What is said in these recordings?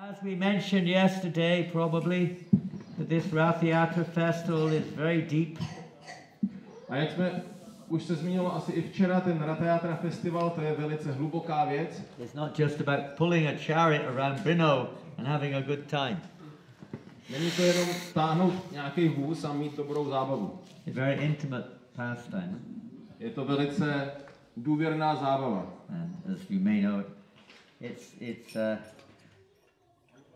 As we mentioned yesterday, probably, that this Rath Yatra festival is very deep. A jak jsme už se zmínilo asi i včera, ten Rath Yatra festival, to je velice hluboká věc. It's not just about pulling a chariot around Brno and having a good time. Není to jenom táhnout nějaký vůz a mít dobrou zábavu. It's a very intimate pastime. Je to velice důvěrná zábava. And as you may know, it's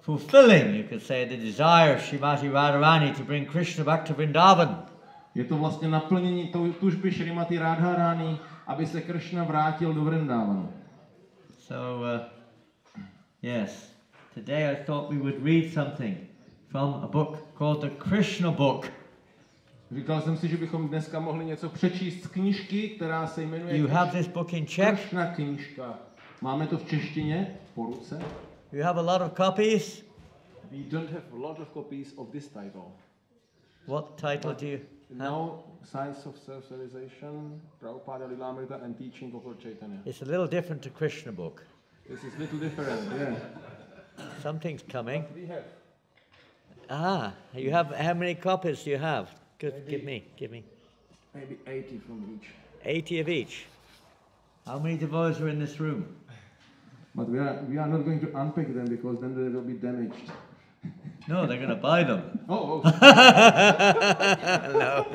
fulfilling, you could say, the desire of Srimati Radharani to bring Krishna back to Vrindavan. Je to vlastně naplnění tužby Srimati Radharani, aby se Krishna vrátil do Vrindavanu. So, yes, today I thought we would read something from a book called the Krishna book. Říkal jsem si, že bychom dneska mohli něco přečíst z knížky, která se jmenuje You have this book in Czech? Krishna knížka. Máme to v češtině po ruce. You have a lot of copies? We don't have a lot of copies of this title. What title do you have? No, Science of Self-Realization, Prabhupada Lilamrita and Teaching of Lord Chaitanya. It's a little different to Krishna book. This is a little different, yeah. Something's coming. What we have. Ah, you have, how many copies do you have? Good, give me. Maybe 80 from each. 80 of each. How many devotees are in this room? But we are not going to unpack them because then they will be damaged. No, they're going to buy them. Oh. No.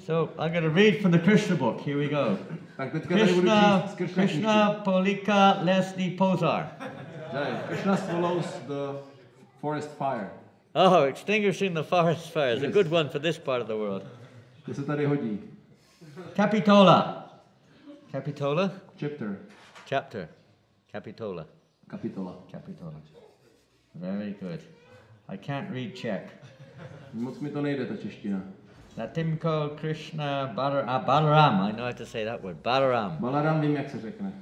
So I'm going to read from the Krishna book. Here we go. Krishna Polika Leslie Pozar. Krishna swallows the forest fire. Oh, extinguishing the forest fire is a good one for this part of the world. To se tady hodí. Capitola. Capitola? Chapter. Capitola. Kapitola. Very good. I can't read Czech. Moc mi to nejde, ta čeština. Latimko Krishna Balaram. I know how to say that word. Balaram. Balaram vím, jak se řekne.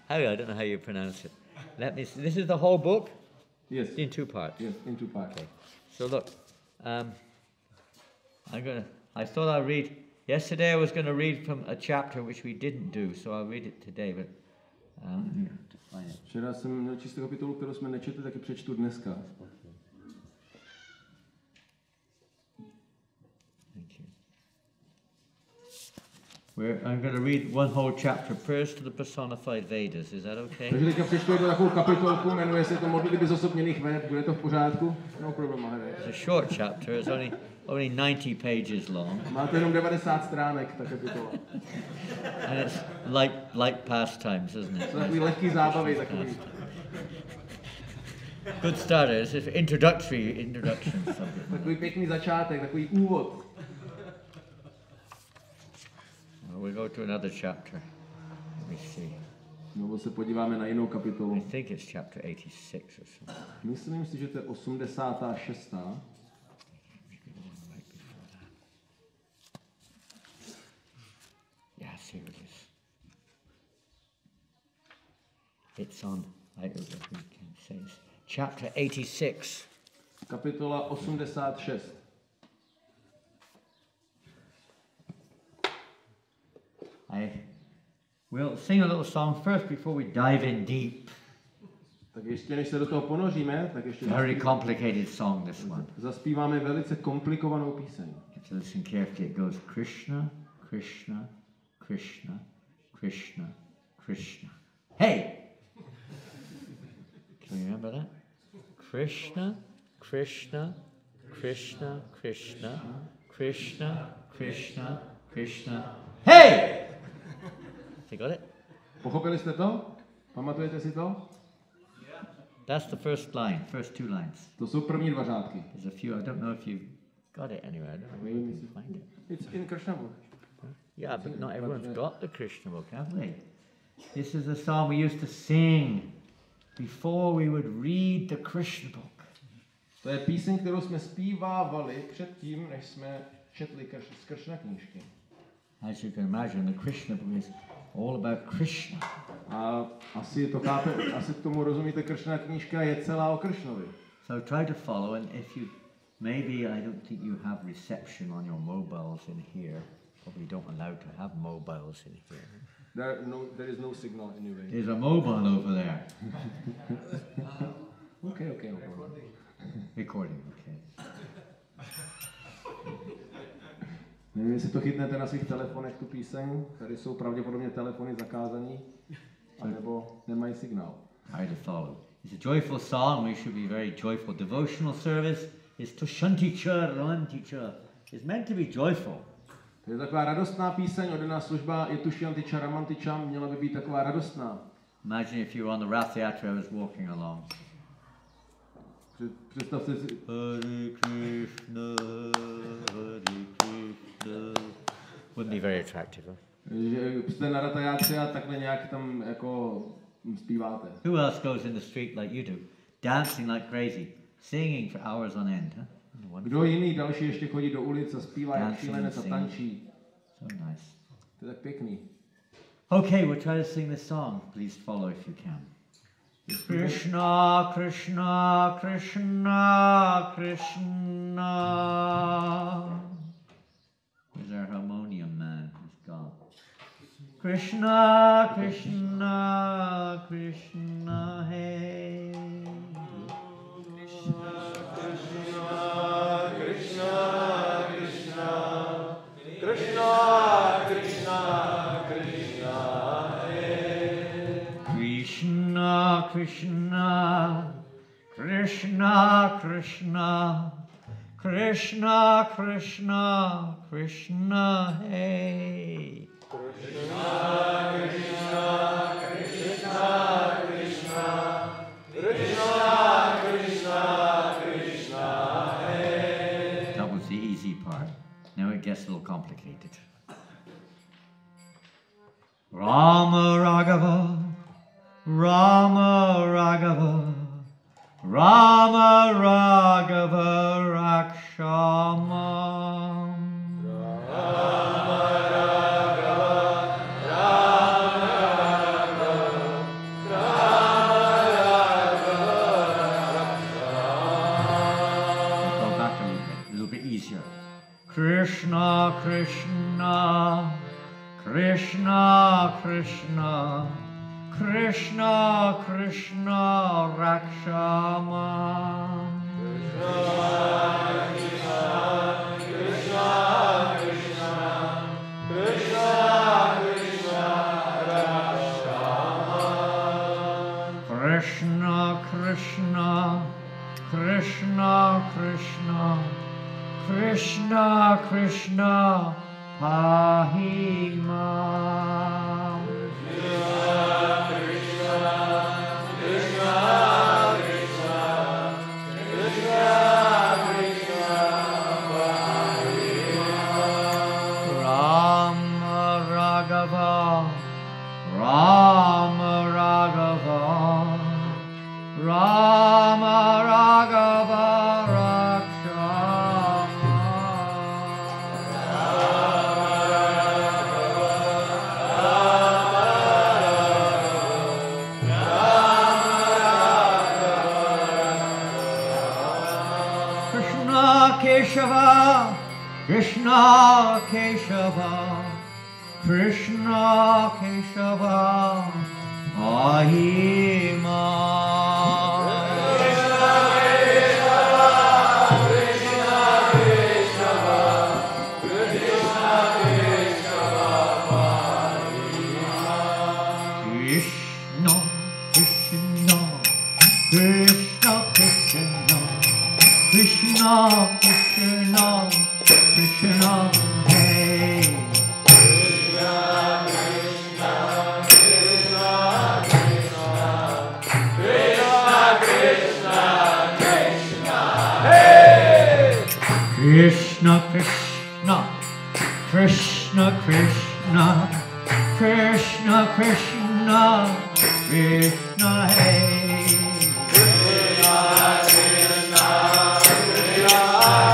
I don't know how you pronounce it. Let me see. This is the whole book? Yes. In two parts? Yes, in two parts. Okay. So look, I thought I'd read, yesterday I was going to read from a chapter which we didn't do, so I'll read it today, but to find it. Včera jsem měl čistou kapitolu, kterou jsme nečetli, taky přečtu dneska. I'm going to read one whole chapter, Prayers to the Personified Vedas. Is that okay? Takže teďka přečtu takovou kapitolku, jmenuje se to Modlitby zosobněných Ved. Bude to v pořádku? No problem, Maharaj. It's a short chapter. It's only 90 pages long. Máte jenom 90 stránek, ta kapitola. And it's light pastimes, isn't it? To takový lehký zábavy, takový. Good starter. It's introduction. Takový pěkný začátek, takový úvod. We'll go to another chapter. Let me see. Nebo se podíváme na jinou kapitolu. I think it's chapter 86 or something. Myslím si, že to je 86. Yes, here it is. It's on, we can say, chapter 86. Kapitola 86. We'll sing a little song first before we dive in deep. Tak ještě než se do toho ponoříme, tak ještě very complicated song, this one. Zaspíváme velice komplikovanou píseň. You have to listen carefully. It goes Krishna, Krishna, Krishna, Krishna, Krishna. Hey! Can you remember that? Krishna, Krishna, Krishna, Krishna, Krishna, Krishna, Krishna. Hey! You got it? Pochopili jste to? Pamatujete si to? That's the first line, first two lines. To jsou první dva řádky. There's a few, I don't know if you got it anywhere. I don't know where you can find it. It's in Krishna book. Yeah, but not everyone's got the Krishna book, have they? This is a song we used to sing before we would read the Krishna book. To je píseň, kterou jsme zpívávali předtím, než jsme četli z Kršna knížky. As you can imagine, the Krishna book is all about Krishna. A asi to chápe, asi k tomu rozumíte, Kršna knížka je celá o Kršnovi. So try to follow, and if you, maybe I don't think you have reception on your mobiles in here, probably don't allow to have mobiles in here. There is no signal anyway. There's a mobile over there. Okay. Recording, okay. Nevím, jestli to chytnete na svých telefonech, tu píseň. Tady jsou pravděpodobně telefony zakázaný, anebo nemají signál. Hard to follow. It's a joyful song. We should be very joyful. Devotional service is Tushanticha, Ranticha. It's meant to be joyful. To je taková radostná píseň, oddaná služba je Tushanticha, Ramanticha, měla by být taková radostná. Imagine if you were on the Rath Yatra, I was walking along. Představte si. Hare Krishna, Hare Krishna. Wouldn't be very attractive. Huh? Že jste na Ratha Yatře a takhle nějak tam jako zpíváte. Who else goes in the street like you do, dancing like crazy, singing for hours on end? Huh? Kdo jiný další ještě chodí do ulic a zpívá jak šílenec a tančí. So nice. To je tak pěkný. Okay, we'll try to sing this song. Please follow if you can. Krishna, Krishna, Krishna, Krishna. Where's our harmonium man? He's gone. Krishna, Krishna, Krishna, hey. Krishna, Krishna, Krishna, Krishna, Krishna, Krishna, Krishna, hey. Krishna, Krishna, Krishna, Krishna, Krishna, Krishna, Krishna, hey. Krishna, Krishna, Krishna, Krishna, Krishna, Krishna, Krishna, hey. That was the easy part. Now it gets a little complicated. Rama Raghava, Rama Raghava, Rama Raghava Rakshama. Rama Raghava, Rama Raghava, Rama Raghava Rakshama. Go back a little bit easier. Krishna, Krishna, Krishna, Krishna, Krishna, Krishna, Rakshama. Krishna, Krishna, Krishna, Krishna, Krishna, Rakshama. Krishna, Krishna, Krishna, Krishna, Krishna, Krishna, Pahima. Rama Raghava, Rama Raghava Rakshama. Krishna Keshava, Krishna Keshava, Krishna Keshava, Ahima. Krishna Keshava, Krishna Keshava, Krishna Keshava, Ahima. Krishna, Krishna, Krishna, Krishna, Krishna, Krishna, Krishna, hey. Krishna, Krishna, Krishna, Krishna, Krishna, Krishna, Krishna, hey. Krishna, Krishna, Krishna, Krishna,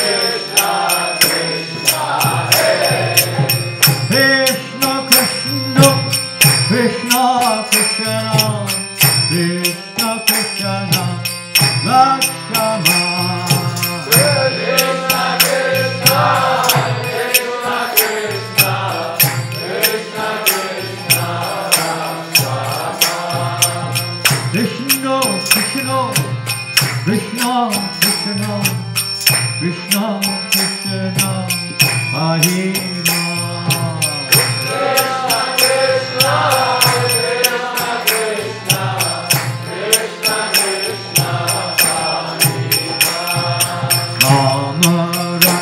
Krishna, Krishna, hey. Krishna, Krishna, Krishna, Krishna, Krishna, Krishna, Lakshama. Krishna, Krishna. Krishna, Hare Rama. Krishna Krishna, Krishna Krishna, Krishna Krishna, Hare Rama. Rama Rama,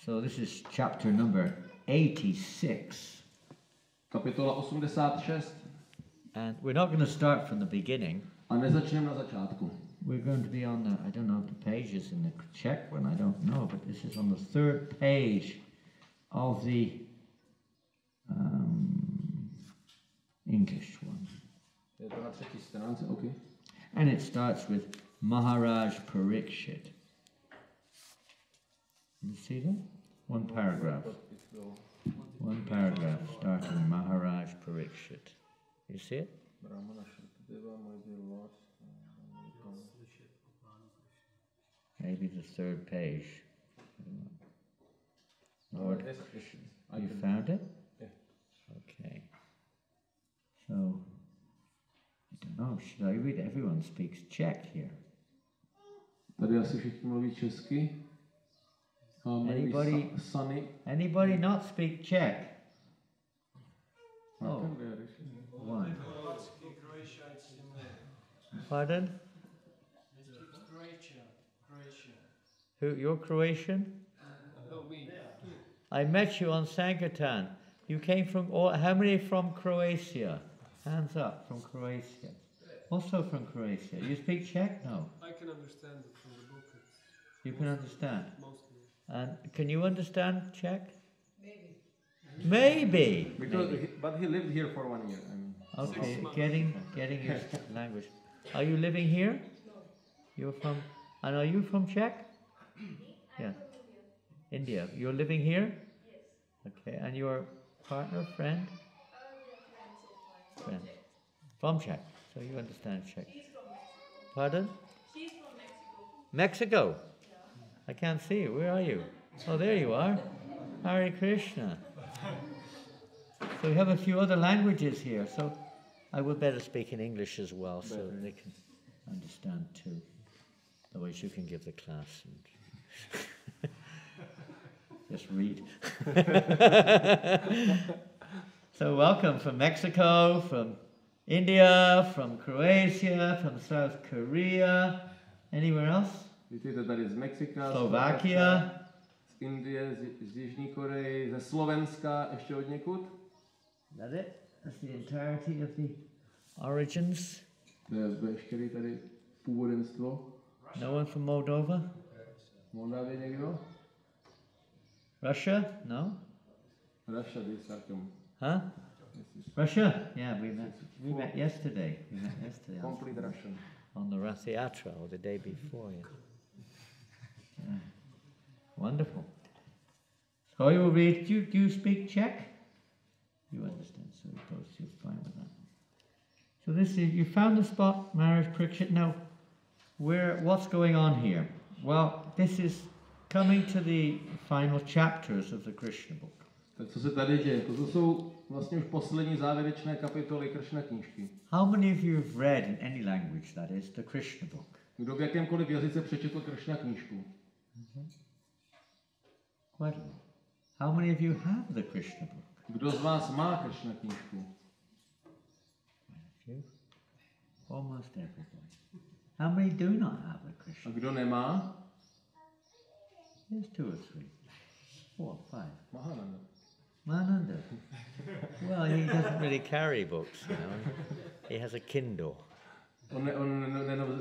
So this is chapter number 86. Kapitola 86. And we're not going to start from the beginning. A nezačneme na začátku. We're going to be on the, I don't know if the page is in the Czech one, I don't know, but this is on the third page of the English one. Je to na třetí stránce, okay. And it starts with Maharaj Parikshit. You see that? One paragraph. One paragraph starting Maharaj Parikshit. You see it? Maybe the third page. Lord, you found it? Yeah. Okay. So, I don't know, should I read? Everyone speaks Czech here. Tady asi všichni mluví česky. Anybody not speak Czech? Oh, one. Pardon? Who? You're Croatian? No, me. I met you on Sankirtan. You came from, how many from Croatia? Hands up, from Croatia. Also from Croatia. You speak Czech? No. I can understand it from the book. You can understand? Mostly. And can you understand Czech? Maybe. But he lived here for 1 year. I mean. Okay, getting used to the language. Are you living here? No. You're from, and are you from Czech? Yeah. India. You're living here? Yes. Okay, and your partner, friend? Friend. From Czech. So you understand Czech. She's from Mexico. Pardon? She's from Mexico. Mexico? Yeah. I can't see you. Where are you? Oh, there you are. Hare Krishna. So we have a few other languages here, so I would better speak in English as well, so they can understand too. Otherwise you can give the class and just read. So welcome from Mexico, from India, from Croatia, from South Korea. Anywhere else? Vítejte tady z Mexika, Slovakia. z Indie, z Jižní Koreji, ze Slovenska, ještě od někud? That it? That's the entirety of the origins. To je veškerý tady původenstvo. No one from Moldova? Moldávie někdo? Russia? No? Russia, this Artem. Huh? Russia? Yeah, we met yesterday. We met yesterday Complete Russian. on the Rath Yatra, or the day before. Yeah. Wonderful. So you will read. Do you speak Czech? You understand, so I suppose you're fine with that. So this is, you found the spot, Maharaj Parikshit. Now, what's going on here? Well, this is coming to the final chapters of the Krishna book. Tak co se tady děje? To jsou vlastně už poslední závěrečné kapitoly Kršna knížky. How many of you have read in any language, that is, the Krishna book? Kdo v jakémkoliv jazyce přečetl Kršna knížku? Quite a lot. How many of you have the Krishna book? Kdo z vás má Kršna knížku? Quite a few. Almost everybody. How many do not have the A Krishna? kdo nemá? There's 2 or 3, 4, 5. Mahananda. Mananda. Well, he doesn't really carry books, you know. He has a Kindle. On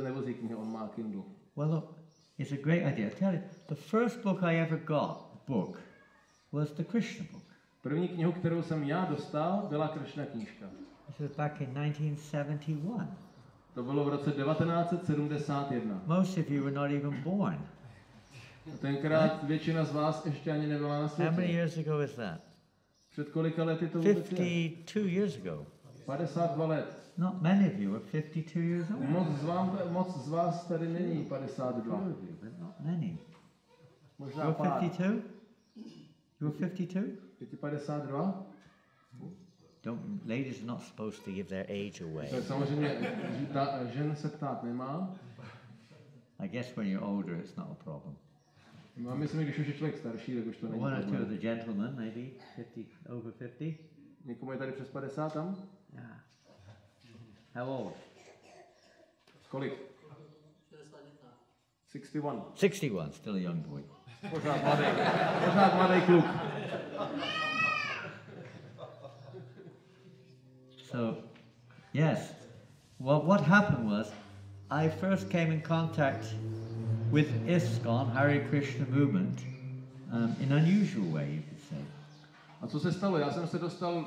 nevozí knihy, on má Kindle. Well, look, it's a great idea. I tell you, the first book I ever got, was the Krishna book. První knihu, kterou jsem já dostal, byla Kršna knížka. This was back in 1971. To bylo v roce 1971. Most of you were not even born. A tenkrát většina z vás ještě ani nebyla na How many světě. years ago is that? Před kolika lety to vůbec je? 52 years ago. 52 let. Not many of you are 52 years old. Moc z vás tady není 52. Few of you, but not many. Možná You're pár. 52? You're 52? Je ti 52? Ladies are not supposed to give their age away. Tak samozřejmě žen se ptát nemá. I guess when you're older, it's not a problem. No a myslím, když už je člověk starší, tak už to není One or two of problém. the gentlemen, maybe 50, over 50. Někomu je tady přes 50 tam? Yeah. How old? Kolik? 61. 61, still a young boy. Pořád mladý kluk. So, yes. Well, what happened was, I first came in contact with ISKCON, Hare Krishna movement, in an unusual way, you could say. A co se stalo? Já jsem se dostal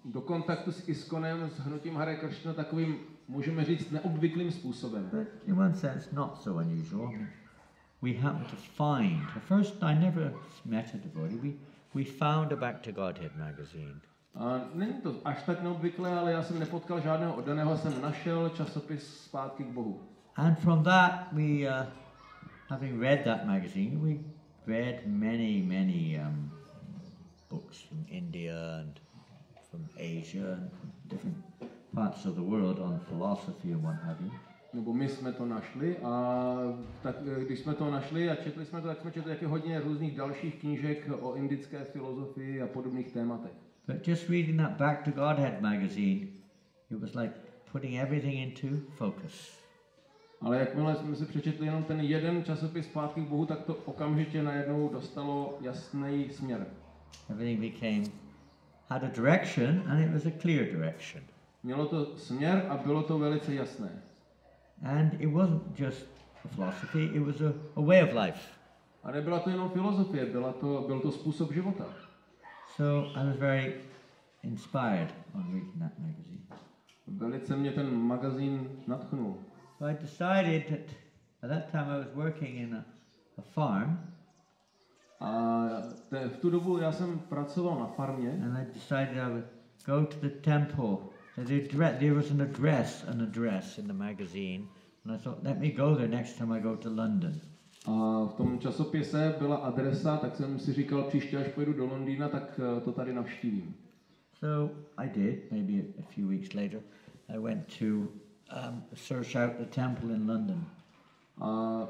do kontaktu s ISKCONem, s hnutím Hare Krishna takovým, můžeme říct, neobvyklým způsobem. But in one sense, not so unusual. I mean, we happened to find, at first I never met a devotee, we found a Back to Godhead magazine. A není to až tak neobvyklé, ale já jsem nepotkal žádného oddaného, jsem našel časopis Zpátky k Bohu. And from that, we, having read that magazine, we read many books from India and from Asia and from different parts of the world on philosophy and what have you. Nebo my jsme to našli a tak, když jsme to našli a četli jsme to, tak jsme četli taky hodně různých dalších knížek o indické filozofii a podobných tématech. But just reading that Back to Godhead magazine, it was like putting everything into focus. Ale jakmile jsme si přečetli jenom ten jeden časopis Zpátky k Bohu, tak to okamžitě najednou dostalo jasný směr. Everything had a direction, and it was a clear direction. Mělo to směr a bylo to velice jasné. And it wasn't just a philosophy, it was a way of life. A nebyla to jenom filozofie, byl to způsob života. So I was very inspired on reading that magazine. Velice mě ten magazín nadchnul. So I decided that at that time I was working in a farm. A v tu dobu já jsem pracoval na farmě. And I decided I would go to the temple. There was an address in the magazine. And I thought, let me go there next time I go to London. A v tom časopise byla adresa, tak jsem si říkal, příště až pojedu do Londýna, tak to tady navštívím. So I did, maybe a few weeks later. I went to search out the temple in London. A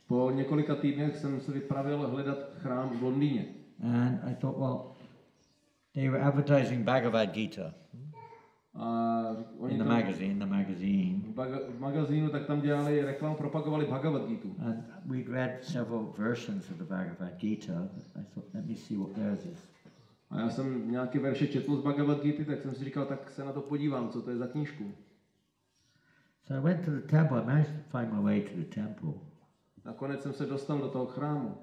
po několika týdnech jsem se vypravil hledat chrám v Londýně. And I thought, well, they were advertising Bhagavad Gita in the magazine. V magazínu tak tam dělali reklamu, propagovali Bhagavad Gitu. And we'd read several versions of the Bhagavad Gita. I thought, let me see what theirs is. A já jsem nějaké verše četl z Bhagavad Gita, tak jsem si říkal, tak se na to podívám, co to je za knížku. So I went to the temple. I managed to find my way to the temple. Nakonec jsem se dostal do toho chrámu.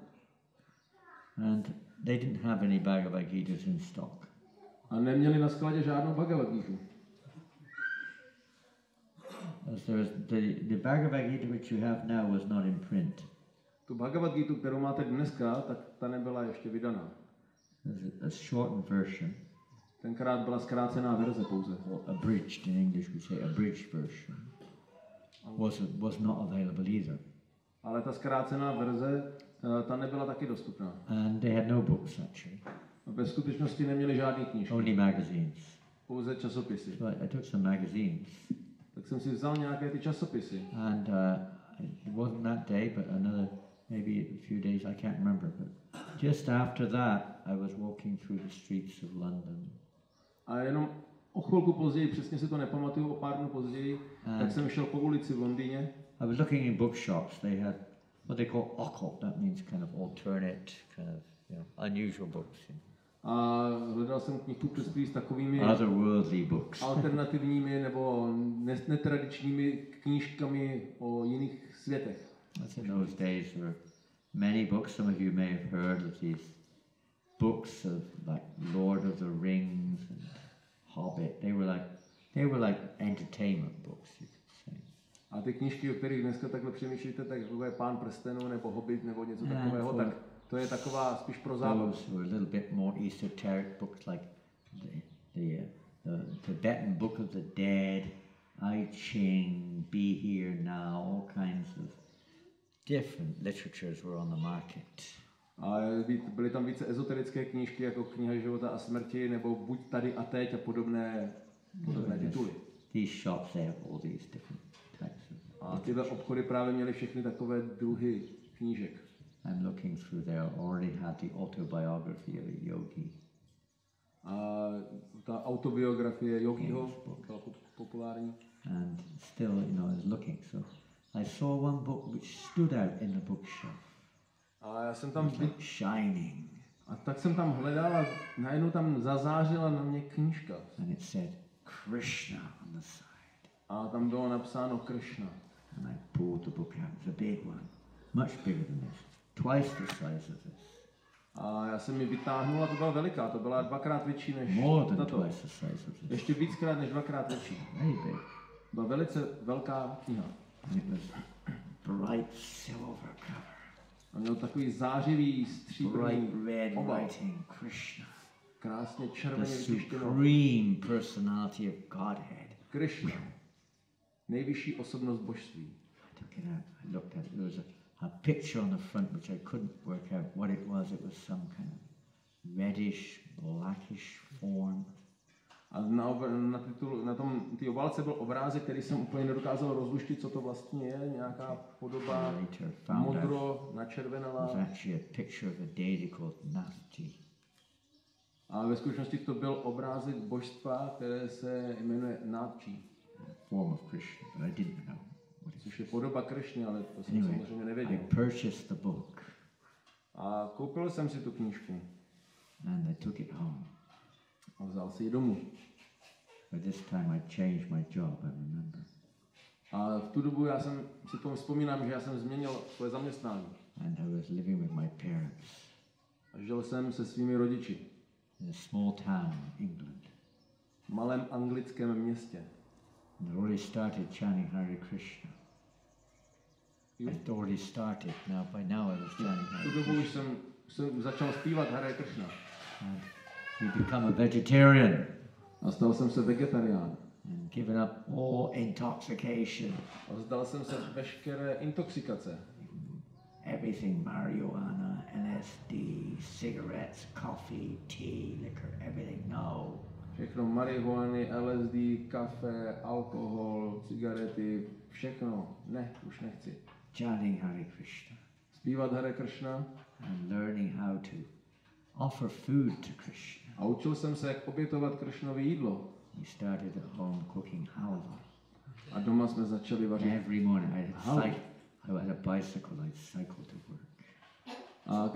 And they didn't have any Bhagavad Gitas in stock. A neměli na skladě žádnou Bhagavad Gitu. As there was the Bhagavad Gita which you have now was not in print. Tu Bhagavad Gitu, kterou máte dneska, tak ta nebyla ještě vydaná. There's a shortened version. Tenkrát byla zkrácená verze pouze. Or abridged in English, we say abridged version. Was not available either. Ale ta zkrácená verze, ta nebyla taky dostupná. And they had no books actually. A ve skutečnosti neměli žádný knížky. Only magazines. Pouze časopisy. So I took some magazines. Tak jsem si vzal nějaké ty časopisy. And it wasn't that day, but another, maybe a few days, I can't remember. But just after that, I was walking through the streets of London. A jenom o chvilku později, přesně si to nepamatuju, o pár dnů později, tak jsem šel po ulici v Londýně. I was looking in bookshops. They had what they call occult. That means kind of alternate, kind of unusual books. A hledal jsem knihkupectví s takovými Otherworldly books. alternativními nebo netradičními knížkami o jiných světech. In those days there were many books. Some of you may have heard of these books of like Lord of the Rings and Hobbit. They were like entertainment books, you could say. A ty knížky, o kterých dneska takhle přemýšlíte, tak jako je Pán prstenů nebo Hobbit nebo něco takového, tak to je taková spíš pro zábavu. Those were a little bit more esoteric books like the Tibetan Book of the Dead, I Ching, Be Here Now, all kinds of different literatures were on the market. A byly tam více ezoterické knížky jako Kniha života a smrti nebo Buď tady a teď a podobné tituly. These shops they have all these different types of. A tyhle obchody právě měly všechny takové druhy knížek. I'm looking through there. Already had the autobiography of a yogi. A ta autobiografie yogiho byla populární. And still, I was looking. So I saw one book which stood out in the bookshelf. A já jsem tam like shining. A tak jsem tam hledal a najednou tam zazářila na mě knížka. And it said Krishna on the side. A tam bylo napsáno Kršna. And I pulled the book out. It was a big one, much bigger than this, twice the size of this. A já jsem ji vytáhnul a to byla veliká, to byla dvakrát větší než More than tato. twice the size of this. Ještě víckrát než dvakrát větší. Very big. Byla velice velká kniha. And it was bright silver cover. A měl takový zářivý stříbrný Bright red obal. writing, Krishna. Krásně The červeně vytištěno. supreme personality of Godhead. Krishna. Nejvyšší osobnost božství. I took it out. I looked at it. There was a picture on the front which I couldn't work out what it was. It was some kind of reddish, blackish form. A na té obálce byl obrázek, který jsem úplně nedokázal rozluštit, co to vlastně je. Nějaká podoba modro načervenalá. It was actually a picture of a deity called Nava. A ve skutečnosti to byl obrázek božstva, které se jmenuje Navčí. Form of Krishna, but I didn't know. Což je podoba Kršny, ale to jsem Anyway, samozřejmě I nevěděl. purchased the book A koupil jsem si tu knížku. and I took it home. A vzal si ji domů. By this time I changed my job, I remember. A v tu dobu já jsem si tomu vzpomínám, že já jsem změnil svoje zaměstnání. And I was living with my parents A žil jsem se svými rodiči. in a small town in England. V malém anglickém městě. And I already started chanting Hare Krishna. I'd already started. By now I was chanting V Hare tu dobu Krishna. už jsem začal zpívat Hare Krishna. And you become a vegetarian A stal jsem se vegetarián. and given up all intoxication, A vzdal jsem se veškeré intoxikace. everything, marijuana, LSD, cigarettes, coffee, tea, liquor, everything, no. Všechno marihuany, LSD, kafe, alkohol, cigarety, všechno. Ne, už nechci. Chanting Hare Krishna Zpívat Hare Krishna. and learning how to offer food to Krishna. A učil jsem se, jak obětovat Kršnovi jídlo. We started at home cooking halva. A doma jsme začali vařit. Every morning I Halva. had a bicycle, I'd cycle to work. A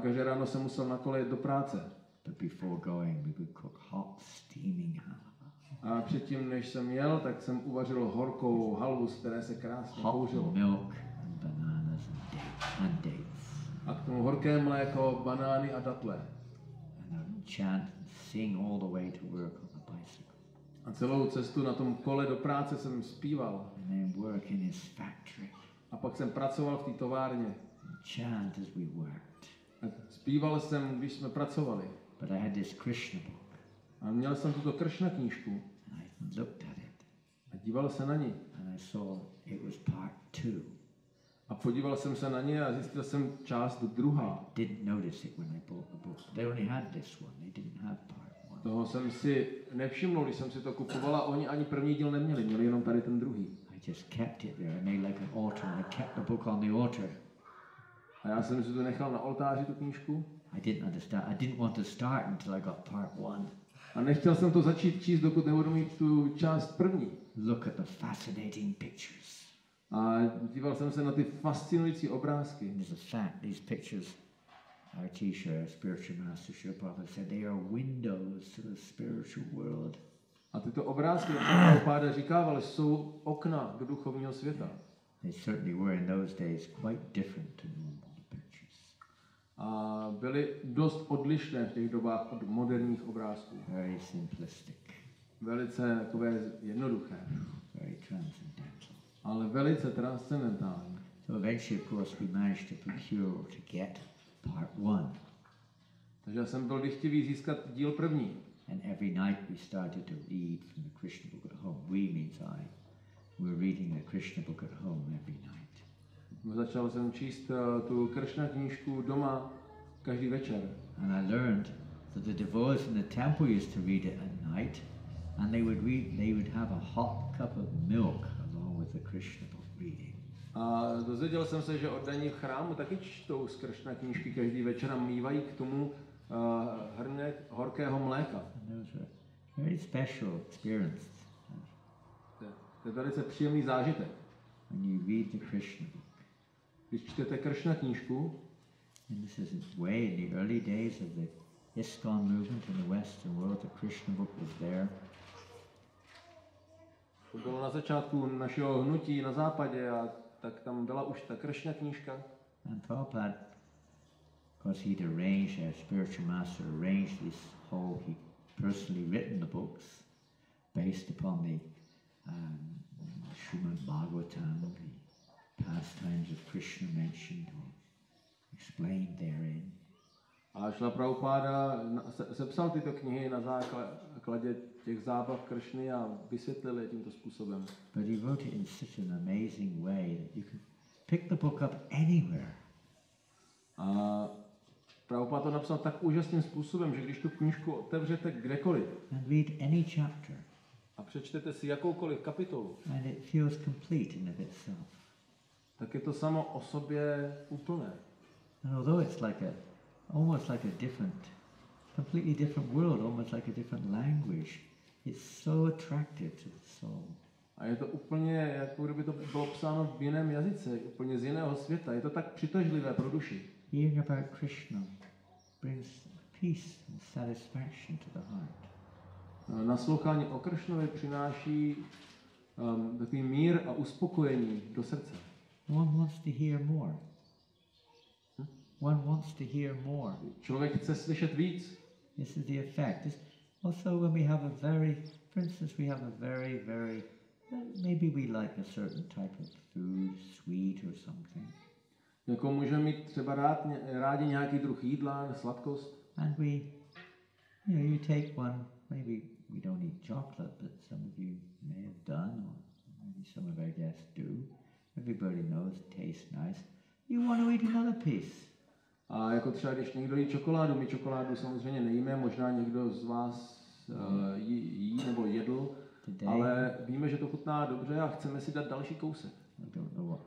každé ráno jsem musel na kole jet do práce. But before going, we would cook hot, steaming halva. A předtím, než jsem jel, tak jsem uvařil horkou halvu, z které se krásně Hot kouřilo. milk and bananas and dates. A k tomu horké mléko, banány a datle. And I would chant and sing all the way to work on the bicycle. A celou cestu na tom kole do práce jsem zpíval. And then work in his factory. A pak jsem pracoval v té továrně. And chant as we worked. A zpíval jsem, když jsme pracovali. But I had this Krishna book. A měl jsem tuto Kršna knížku. And I looked at it. A díval se na ní. And I saw it was part 2. A podíval jsem se na ně a zjistil jsem část druhá. Didn't notice it when I bought the book. They only had this one. They didn't have part 1. Toho jsem si nevšiml, když jsem si to kupoval a oni ani první díl neměli, měli jenom tady ten druhý. I just kept it there. I made like an altar. I kept the book on the altar. A já jsem si to nechal na oltáři, tu knížku. I didn't understand. I didn't want to start until I got part 1. A nechtěl jsem to začít číst, dokud nebudu mít tu část první. Look at the fascinating pictures. A díval jsem se na ty fascinující obrázky. There's a fact, these pictures, our teacher, spiritual master Srila Prabhupada said, they are windows to the spiritual world. A tyto obrázky, jak Prabhupada říkával, jsou okna do duchovního světa. They certainly were in those days quite different to normal pictures. A byly dost odlišné v těch dobách od moderních obrázků. Very simplistic, Velice takové jednoduché, very transcendental. ale velice transcendentální. So eventually, of course, we managed to procure or to get part 1. Takže já jsem byl dychtivý získat díl první. And every night we started to read from the Krishna book at home. We means I. We were reading the Krishna book at home every night. Začal jsem číst tu Kršna knížku doma každý večer. And I learned that the devotees in the temple used to read it at night, and they would have a hot cup of milk along with the Krishna book reading. A dozvěděl jsem se, že oddaní v chrámu taky čtou z Kršna knížky každý večer a mívají k tomu hrnek horkého mléka. And those were very special experiences. To je velice příjemný zážitek. When you read the Krishna book. Když čtete Kršna knížku, And this is way in the early days of the ISKCON movement in the Western world, the Krishna book was there. to bylo na začátku našeho hnutí na západě a tak tam byla už ta Kršna knížka. And Prabhupada, of course, he'd arranged, our spiritual master arranged this whole, he personally written the books based upon the Srimad Bhagavatam, the pastimes of Krishna mentioned or explained therein. A Šla Prabhupáda sepsal tyto knihy na základě těch zábav Kršny a vysvětlil je tímto způsobem. But he wrote it in such an amazing way that you can pick the book up anywhere. A Prabhupáda to napsal tak úžasným způsobem, že když tu knížku otevřete kdekoliv And read any chapter, a přečtete si jakoukoliv kapitolu, and it feels complete in of itself. tak je to samo o sobě úplné. And although it's like almost like a completely different world, almost like a different language, it's so attractive to the soul. A je to úplně, jako kdyby to bylo psáno v jiném jazyce, úplně z jiného světa. Je to tak přitažlivé pro duši. Hearing about Krishna brings peace and satisfaction to the heart. Naslouchání o Kršnovi přináší takový mír a uspokojení do srdce. One wants to hear more. One wants to hear more. Člověk chce slyšet víc. This is the effect. Also, when we have for instance, we have a very, maybe we like a certain type of food, sweet or something. Jako můžeme mít třeba rádi nějaký druh jídla, sladkost. And you take one, maybe we don't eat chocolate, but some of you may have done, or maybe some of our guests do. Everybody knows it tastes nice. You want to eat another piece. A jako třeba, když někdo jí čokoládu, my čokoládu samozřejmě nejíme, možná někdo z vás jí nebo jedl, ale víme, že to chutná dobře a chceme si dát další kousek. I don't know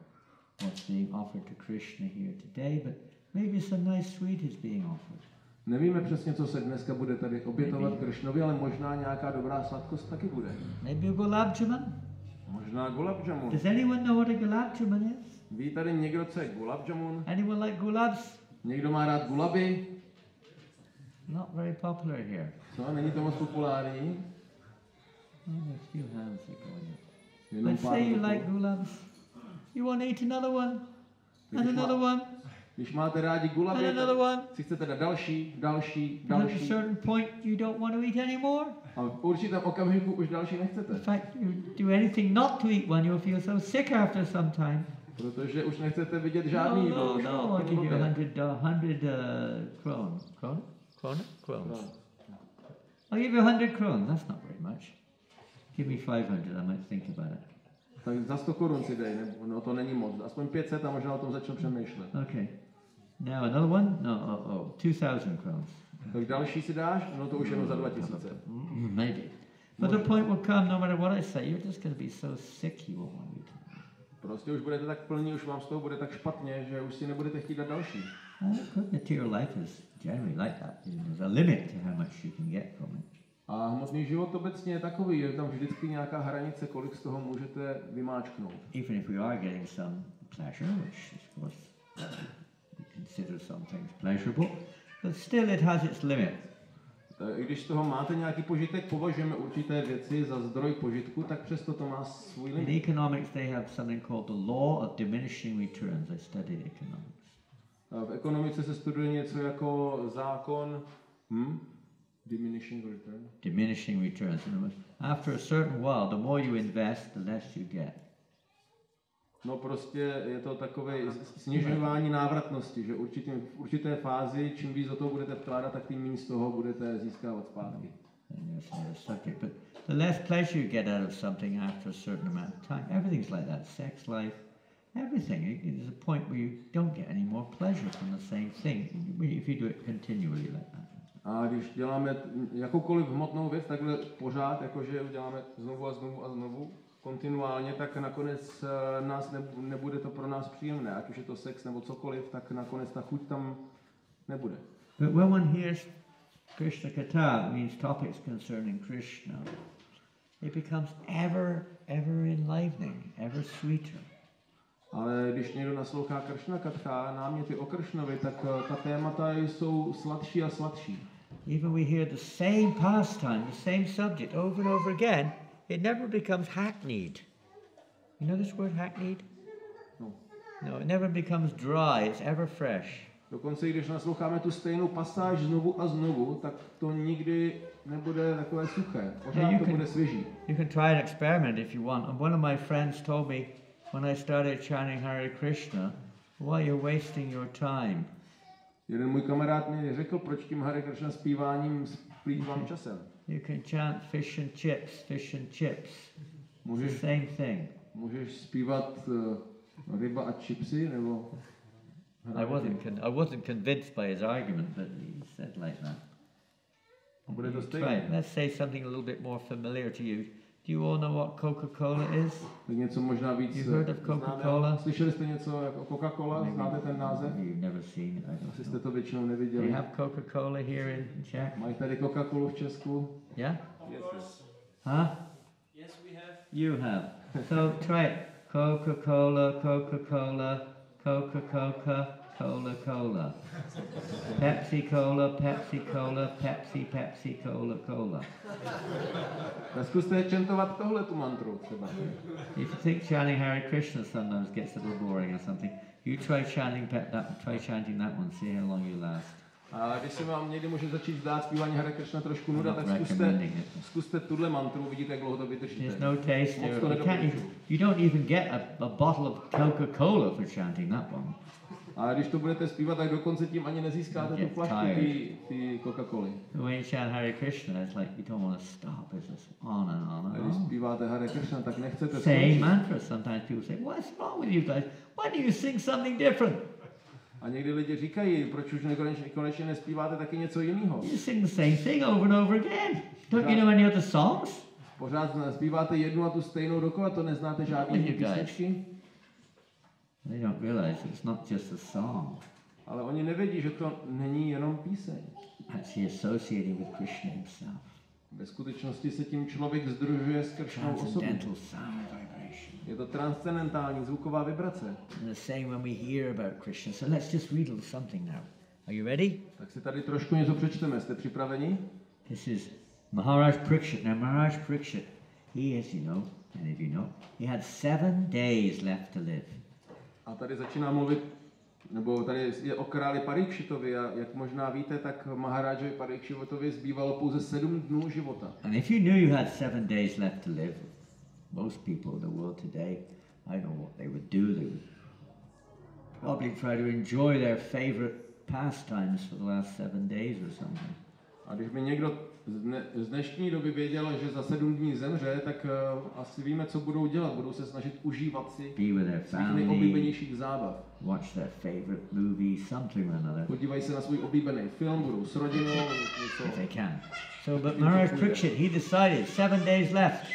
what's being offered to Krishna here today, but maybe some nice sweet is being offered. Nevíme přesně, co se dneska bude tady obětovat Kršnovi, ale možná nějaká dobrá sladkost taky bude. Maybe a gulab jamun. Možná gulab jamun. Does anyone know what a gulab jamun is? Ví tady někdo, co je gulab jamun? Anyone like gulabs? Někdo má rád gulaby? not very popular here. Co, není to moc populární? Only a few hands are going up. Jenom Let's pár say you rukou. like gulabs. You want to eat another one? Když And another one? Když máte rádi gulaby, And another one? si chcete dát další. And at a certain point you don't want to eat anymore? A v určitém okamžiku už další nechcete. In fact, you do anything not to eat one, you'll feel so sick after some time. Protože už nechcete vidět žádný jídlo. už No, to I'll give you blbě. 100 krones. I'll give you 100 krones. That's not very much. Give me 500, I might think about it. Tak za 100 korun si dej, no to není moc. Aspoň 500 a možná o tom začnu přemýšlet. Okay. Now another one? No, 2,000 krones. Tak další si dáš? No to už jenom za 2000. Maybe. But the point will come, no matter what I say, you're just going to be so sick you won't want to eat. Prostě už budete tak plní, už vám z toho bude tak špatně, že už si nebudete chtít dát další. Good material life is generally like that. There's a limit to how much you can get from it. A hmotný život obecně je takový, je tam vždycky nějaká hranice, kolik z toho můžete vymáčknout. Even if we are getting some pleasure, which of course we consider some things pleasurable, but still it has its limit. I když z toho máte nějaký požitek, považujeme určité věci za zdroj požitku, tak přesto to má svůj In limit. economics they have something called the law of diminishing returns. I studied economics. V ekonomice se studuje něco jako zákon diminishing return. Diminishing returns. In other words, after a certain while, the more you invest, the less you get. No prostě je to takové snižování návratnosti, že v určité fázi, čím víc do toho budete vkládat, tak tím méně z toho budete získávat zpátky. Subject, but the less pleasure you get out of something after a certain amount of time, everything's like that. Sex life, everything. There's a point where you don't get any more pleasure from the same thing if you do it continually like that. A když děláme jakoukoliv hmotnou věc, takhle pořád, jakože uděláme znovu a znovu a znovu, kontinuálně, tak nakonec nebude to pro nás příjemné. Ať už je to sex nebo cokoliv, tak nakonec ta chuť tam nebude. But when one hears Krishna Katha, means topics concerning Krishna, it becomes ever enlivening, ever sweeter. Ale když někdo naslouchá Kršna Katha, náměty o Kršnovi, tak ta témata jsou sladší a sladší. Even we hear the same pastime, the same subject over and over again, it never becomes hackneyed. You know this word hackneyed? No, it never becomes dry, it's ever fresh. Dokonce i když nasloucháme tu stejnou pasáž znovu a znovu, tak to nikdy nebude takové suché. Pořád to bude svěží. You can try an experiment if you want. And one of my friends told me when I started chanting Hare Krishna, why you're wasting your time. Jeden můj kamarád mi řekl, proč tím Hare Krishna zpíváním plýtvám časem. You can chant fish and chips. It's the same thing. Můžeš zpívat ryba a chipsy, nebo... I wasn't convinced by his argument, but he said like that. Bude to Try stejné. it. Let's say something a little bit more familiar to you. Do you all know what Coca-Cola is? Tak něco možná víc You've heard of Coca-Cola? Slyšeli jste něco jako Coca-Cola? Znáte ten název? You've never seen it. I don't Asi know. jste to většinou Do you neviděli. have Coca-Cola here in Czech? Mají tady Coca-Colu v Česku? Yeah? Yes. Huh? Yes, we have. You have. So try it. Coca-Cola, Coca-Cola, Coca-Cola, Cola-Cola. Pepsi-Cola, Pepsi-Cola, Pepsi, Pepsi-Cola-Cola. Tak zkuste čentovat tohle tu mantru třeba. If you think chanting Hare Krishna sometimes gets a little boring or something, you try chanting that one, see how long you last. A když se vám někdy může začít zdát zpívání Hare Krishna trošku nuda, tak zkuste tuhle mantru, vidíte, jak dlouho to vydržíte. There's no taste Moc there. to nedoporučuji. You don't even get a bottle of Coca-Cola for chanting that one. A když to budete zpívat, tak dokonce tím ani nezískáte tu flašku ty Coca-Coly. When you chant Hare Krishna, it's like you don't want to stop. It's just on and on A and když on. zpíváte Hare Krishna, tak nechcete Same skončit. mantra. Sometimes people say, "What's wrong with you guys? Why do you sing something different? A někdy lidi říkají, proč už konečně nespíváte taky něco jiného. You sing the same thing over and over again. Don't you know any other songs?" Pořád zpíváte jednu a tu stejnou dokola, to neznáte žádný You guys. písničky. They don't realize it's not just a song. Ale oni nevědí, že to není jenom píseň. Actually associating with Krishna himself. Ve skutečnosti se tím člověk združuje s Kršnou osobou. Transcendental sound vibration. Je to transcendentální zvuková vibrace. And the same when we hear about Krishna. So let's just read a little something now. Are you ready? Tak si tady trošku něco přečteme. Jste připraveni? This is Maharaj Parikshit. Now Maharaj Parikshit, he, as you know, many of you know, he had 7 days left to live. A tady začíná mluvit, nebo tady je o králi Parikshitovi a jak možná víte, tak Maharajovi Parikshitovi zbývalo pouze 7 dnů života. And if you knew you had 7 days left to live, most people in the world today, I know what they would do. They would probably try to enjoy their favorite pastimes for the last 7 days or something. A když by někdo z dnešní doby věděl, že za 7 dní zemře, tak asi víme, co budou dělat. Budou se snažit užívat si svých nejoblíbenějších zábav. Watch their favorite movie, something or another. Podívají se na svůj oblíbený film, budou s rodinou, if they can. So, but Maharaj Parikshit, he decided 7 days left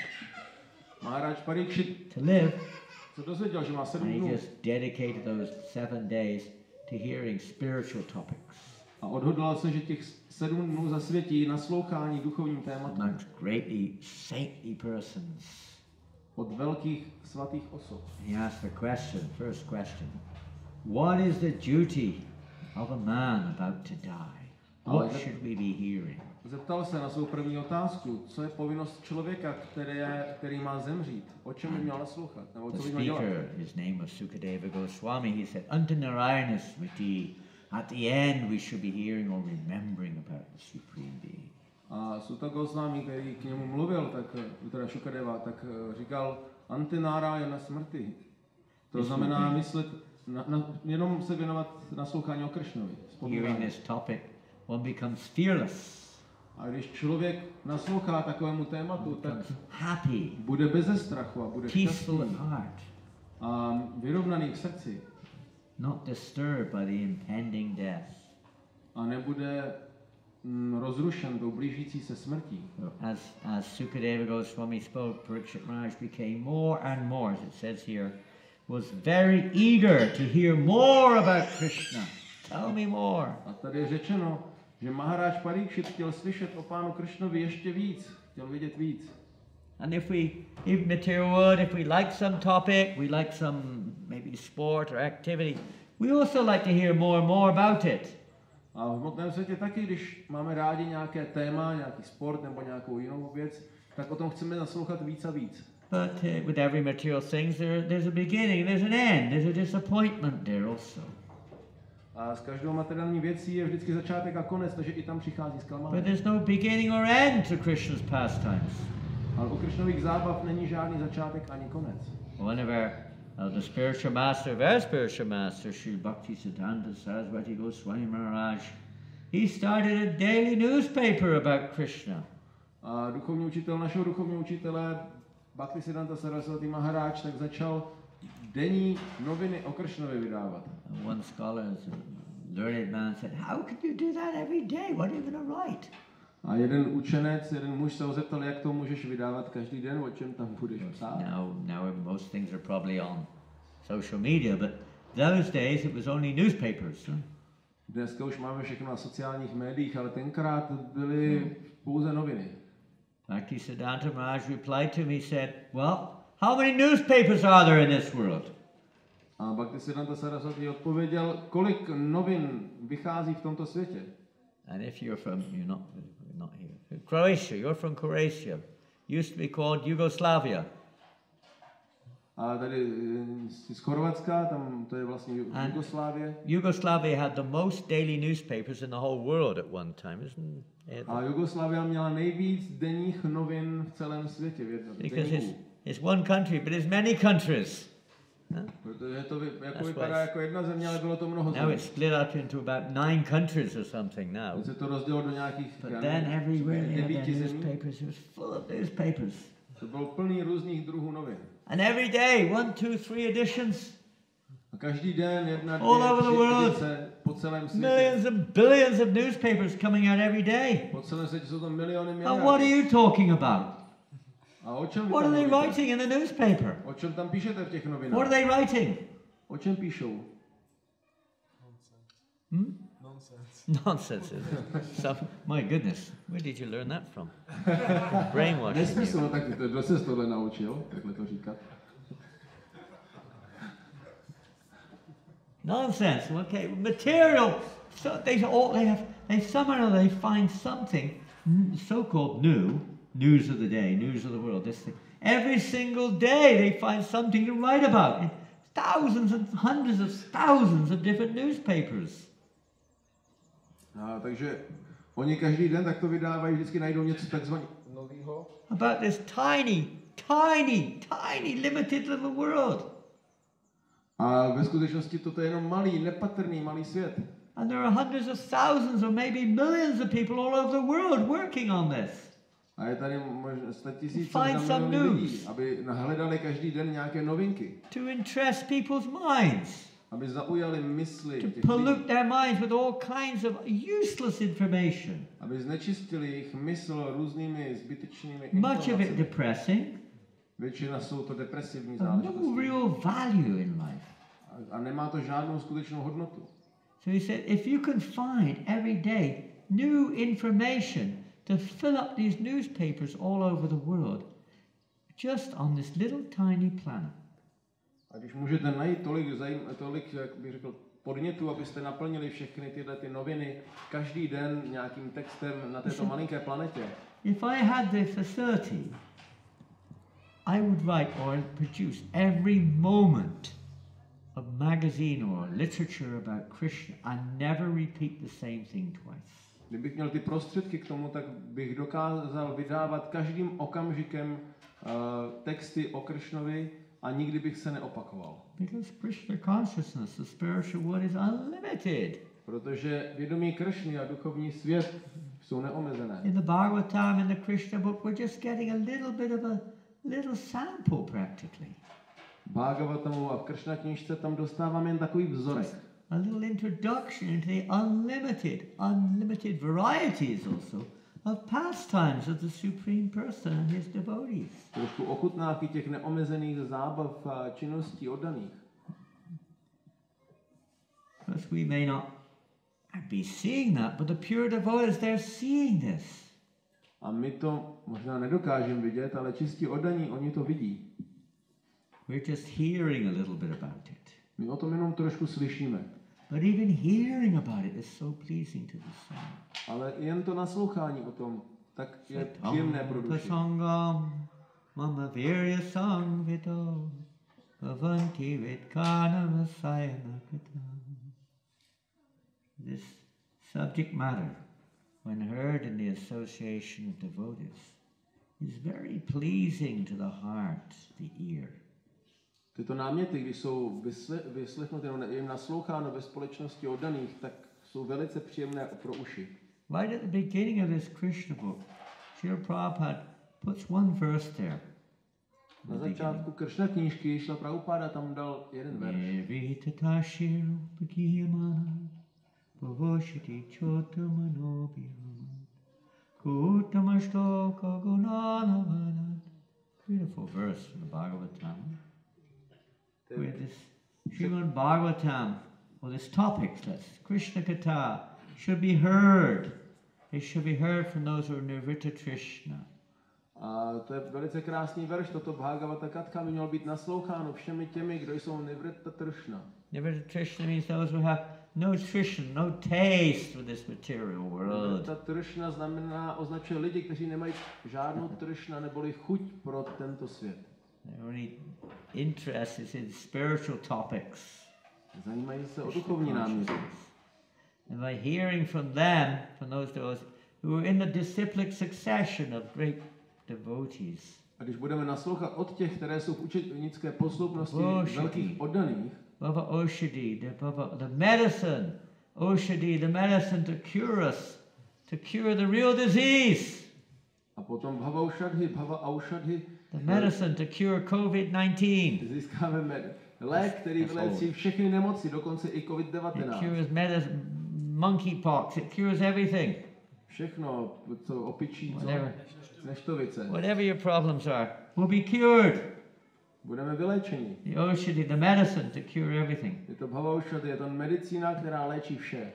Maharaj Parikshit to live, se dozvěděl, že má 7 and he dnů. just dedicated those 7 days to hearing spiritual topics. A odhodlal se, že těch 7 dnů zasvětí naslouchání duchovním tématům. Amongst greatly saintly persons. Od velkých svatých osob. He asked the question, first question, what is the duty of a man about to die? What should we be hearing? Zeptal se na svou první otázku, co je povinnost člověka, který má zemřít, o čem by měl naslouchat, nebo The co by měl dělat. speaker, his name was Sukadeva Goswami, he said, Anta Narayana Smriti, at the end we should be hearing or remembering about the Supreme Being. A Sutta Goswami, který k němu mluvil, tak teda Shukadeva, tak říkal Antinárajana smrti. To znamená myslet, jenom se věnovat naslouchání o Kršnovi. Hearing this topic, one becomes fearless. A když člověk naslouchá takovému tématu, tak happy, bude beze strachu a bude peaceful šťastný at heart, a vyrovnaný v srdci. not disturbed by the impending death. A nebude rozrušen tou blížící se smrtí. As Sukadeva Goswami spoke, Parikshit Maharaj became more and more, as it says here, was very eager to hear more about Krishna. Tell me more. A tady je řečeno, že Maharaj Parikshit chtěl slyšet o pánu Kršnovi ještě víc, chtěl vidět víc. And if material world, if we like some topic, we like some maybe sport or activity, we also like to hear more and more about it. A v hmotném světě taky, když máme rádi nějaké téma, nějaký sport nebo nějakou jinou věc, tak o tom chceme naslouchat víc a víc. But with every material thing, there's a beginning, there's an end, there's a disappointment there also. A s každou materiální věcí je vždycky začátek a konec, takže i tam přichází zklamání. But there's no beginning or end to Krishna's pastimes. Ale u Kršnových zábav není žádný začátek ani konec. One of the spiritual master of our spiritual master, Sri Bhaktisiddhanta Saraswati Goswami Maharaj, he started a daily newspaper about Krishna. A duchovní učitel našeho duchovního učitele Bhaktisiddhanta Saraswati Maharaj tak začal denní noviny o Kršnovi vydávat. And one scholar, a learned man, said, "How can you do that every day? What are you going to write?" A jeden učenec, jeden muž se ho zeptal, jak to můžeš vydávat každý den, o čem tam budeš psát. Now most things are probably on social media, but those days it was only newspapers. Dneska už máme všechno na sociálních médiích, ale tenkrát byly pouze noviny. Bhaktisiddhanta Maharaj replied to me, he said, "Well, how many newspapers are there in this world?" A Bhaktisiddhanta Saraswati odpověděl, kolik novin vychází v tomto světě. And if you're not here. Croatia, you're from Croatia. Used to be called Yugoslavia. A tady z Chorvatska, tam to je vlastně Jugoslávie. Yugoslavia had the most daily newspapers in the whole world at one time, isn't it? A Jugoslávia měla nejvíc denních novin v celém světě. Because it's one country, but it's many countries. Protože to jako vypadá jako jedna země, ale bylo to mnoho zemí. Now it's split up into about 9 countries or something now. Se to rozdělilo do nějakých But then everywhere they had their newspapers, it was full of newspapers. To bylo plný různých druhů novin. And every day, 1, 2, 3 editions. A každý den jedna, all over the world, edice po celém světě. Millions and billions of newspapers coming out every day. Po celém světě jsou to miliony And what are you talking about? A o čem what are they writing in the newspaper? O čem tam píšete v těch novinách? What are they writing? O čem píšou? Nonsense, is it? So, my goodness, where did you learn that from? Brainwashing. Nesmysl, no tak kdo se tohle naučil, takhle to říkat? Nonsense, okay. Material So they somehow they find something so-called news of the day, news of the world. This thing. Every single day they find something to write about. In thousands and hundreds of thousands of different newspapers. Takže oni každý den takto vydávají, vždycky najdou něco takzvaného nového. About this tiny limited little world. A ve skutečnosti toto je jenom malý svět. And there are hundreds of thousands or maybe millions of people all over the world working on this. A je tady možná 100 000 lidí, aby hledali každý den nějaké novinky. To interest people's minds. Aby zaujali mysli To těch pollute lidí. their minds with all kinds of useless information. Aby znečistili jejich mysl různými zbytečnými Much of it informacemi. depressing. Většina jsou to depresivní No záležitosti. real value in life. A nemá to žádnou skutečnou hodnotu. So he said, if you can find every day new information to fill up these newspapers all over the world, just on this little tiny planet. A když můžete najít tolik, jak bych řekl, podnětů, abyste naplnili všechny tyhle ty noviny každý den nějakým textem na této malinké planetě. If I had the facility, I would write or produce every moment of magazine or literature about Krishna and never repeat the same thing twice. Kdybych měl ty prostředky k tomu, tak bych dokázal vydávat každým okamžikem texty o Kršnovi a nikdy bych se neopakoval. Because Krishna consciousness, the spiritual world, is unlimited. Protože vědomí Kršny a duchovní svět jsou neomezené. In the Bhagavatam, in the Krishna book, we're just getting a little bit of a little sample practically. Bhagavatamu a v Kršna knížce tam dostáváme jen takový vzorek. A little introduction into the unlimited varieties also of pastimes of the Supreme Person and his devotees. Trošku ochutnávky těch neomezených zábav a činností oddaných. Because we may not be seeing that, but the pure devotees, they're seeing this. A my to možná nedokážeme vidět, ale čistí oddaní, oni to vidí. We're just hearing a little bit about it. My o tom jenom trošku slyšíme. But even hearing about it is so pleasing to the soul. Ale jen to naslouchání o tom, tak je příjemné pro duši. Pasangam mama virya samvito bhavanti vidkana vasayana katam. This subject matter, when heard in the association of devotees, is very pleasing to the heart, the ear. Tyto náměty, když jsou vyslechnuty nebo jim nasloucháno ve společnosti oddaných, tak jsou velice příjemné pro uši. Right at the beginning of this Krishna book, Srila Prabhupada puts one verse there. Na začátku Kršna knížky Šla Prabhupáda tam dal jeden verš. Nevitatashiro bhagiyamana bhavoshiti chotamanobhyam kutamashloka gunanavanat. Beautiful verse from the Bhagavatam. Where this Srimad Bhagavatam, or this topic, Krishna Katha, should be heard. It should be heard from those who are Nirvita Trishna. A to je velice krásný verš, toto Bhagavata Katka by mělo být nasloucháno všemi těmi, kdo jsou Nirvita Trishna. Nirvita Trishna means those who have no attrition, no taste for this material world. Nirvita Trishna označuje lidi, kteří nemají žádnou trishna neboli chuť pro tento svět. Their only interest is in spiritual topics. Zajímají se o duchovní náměty. And by hearing from them, from those who are in the disciplic succession of great devotees. A když budeme naslouchat od těch, které jsou v učednické posloupnosti velkých oddaných, Bhava Oshadi, the medicine, Oshadi, the medicine to cure us, to cure the real disease. A potom Bhava Aushadhi, the medicine to cure COVID-19. Získáme lék, který vyléčí všechny nemoci, dokonce i COVID-19. It cures monkeypox, it cures everything. Všechno, co opičí, neštovice. Whatever your problems are, will be cured. Budeme vyléčeni. The Oshadi, the medicine to cure everything. Je to Bhava Aushadhi, je to medicína, která léčí vše.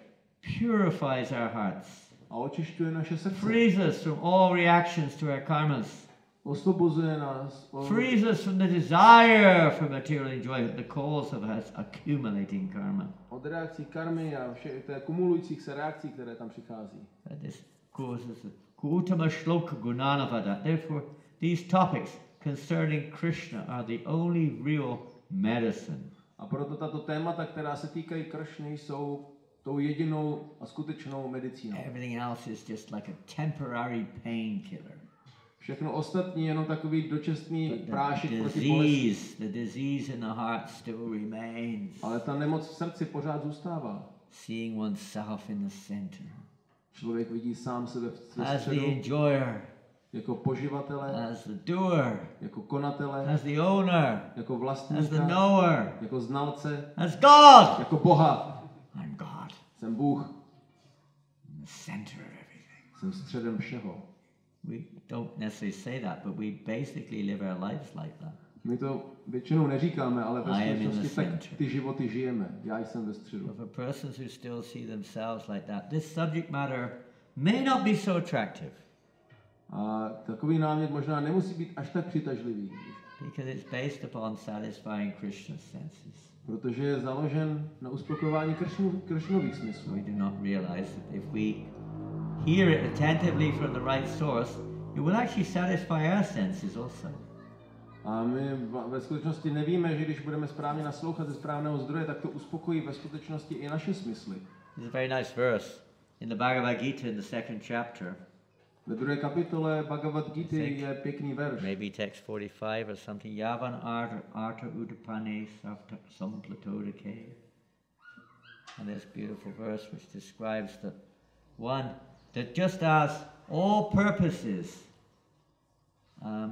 Purifies our hearts. A očišťuje naše srdce. Frees us from all reactions to our karmas. Osvobozuje nás. Frees us from the desire for material enjoyment, the cause of us accumulating karma. Od od reakcí karmy a všech těch kumulujících se reakcí, které tam přichází. This goes as Gautama Shloka Gunanavada. Therefore, these topics concerning Krishna are the only real medicine. A proto tato témata, která se týkají Kršny, jsou tou jedinou a skutečnou medicínou. Everything else is just like a temporary painkiller. Všechno ostatní je jenom takový dočasný prášek proti bolesti. The disease in the heart still remains. Ale ta nemoc v srdci pořád zůstává. Seeing oneself in the center. Člověk vidí sám sebe v As the středu, enjoyer. jako poživatele, As the doer. jako konatele, As the owner. jako As the vlastníka, knower. jako znalce, As God. jako Boha. I'm God. Jsem Bůh, In the center of everything. jsem středem všeho. We don't necessarily say that, but we basically live our lives like that. My to většinou neříkáme, ale ve I am in the skutečnosti tak center. ty životy žijeme. Já jsem ve středu. For persons who still see themselves like that, this subject matter may not be so attractive. A takový námět možná nemusí být až tak přitažlivý, Because it's based upon satisfying Krishna's senses. protože je založen na uspokojování Kršnových smyslů. We do not realize that if we hear it attentively from the right source, it will actually satisfy our senses also. A my ve skutečnosti nevíme, že když budeme správně naslouchat ze správného zdroje, tak to uspokojí ve skutečnosti i naše smysly. There's a very nice verse in the Bhagavad Gita in the second chapter. Ve druhé kapitole Bhagavad Gita je pěkný verš. Maybe text 45 or something. Yavan arta udapane samplatoda. And this beautiful verse which describes the one that just as all purposes are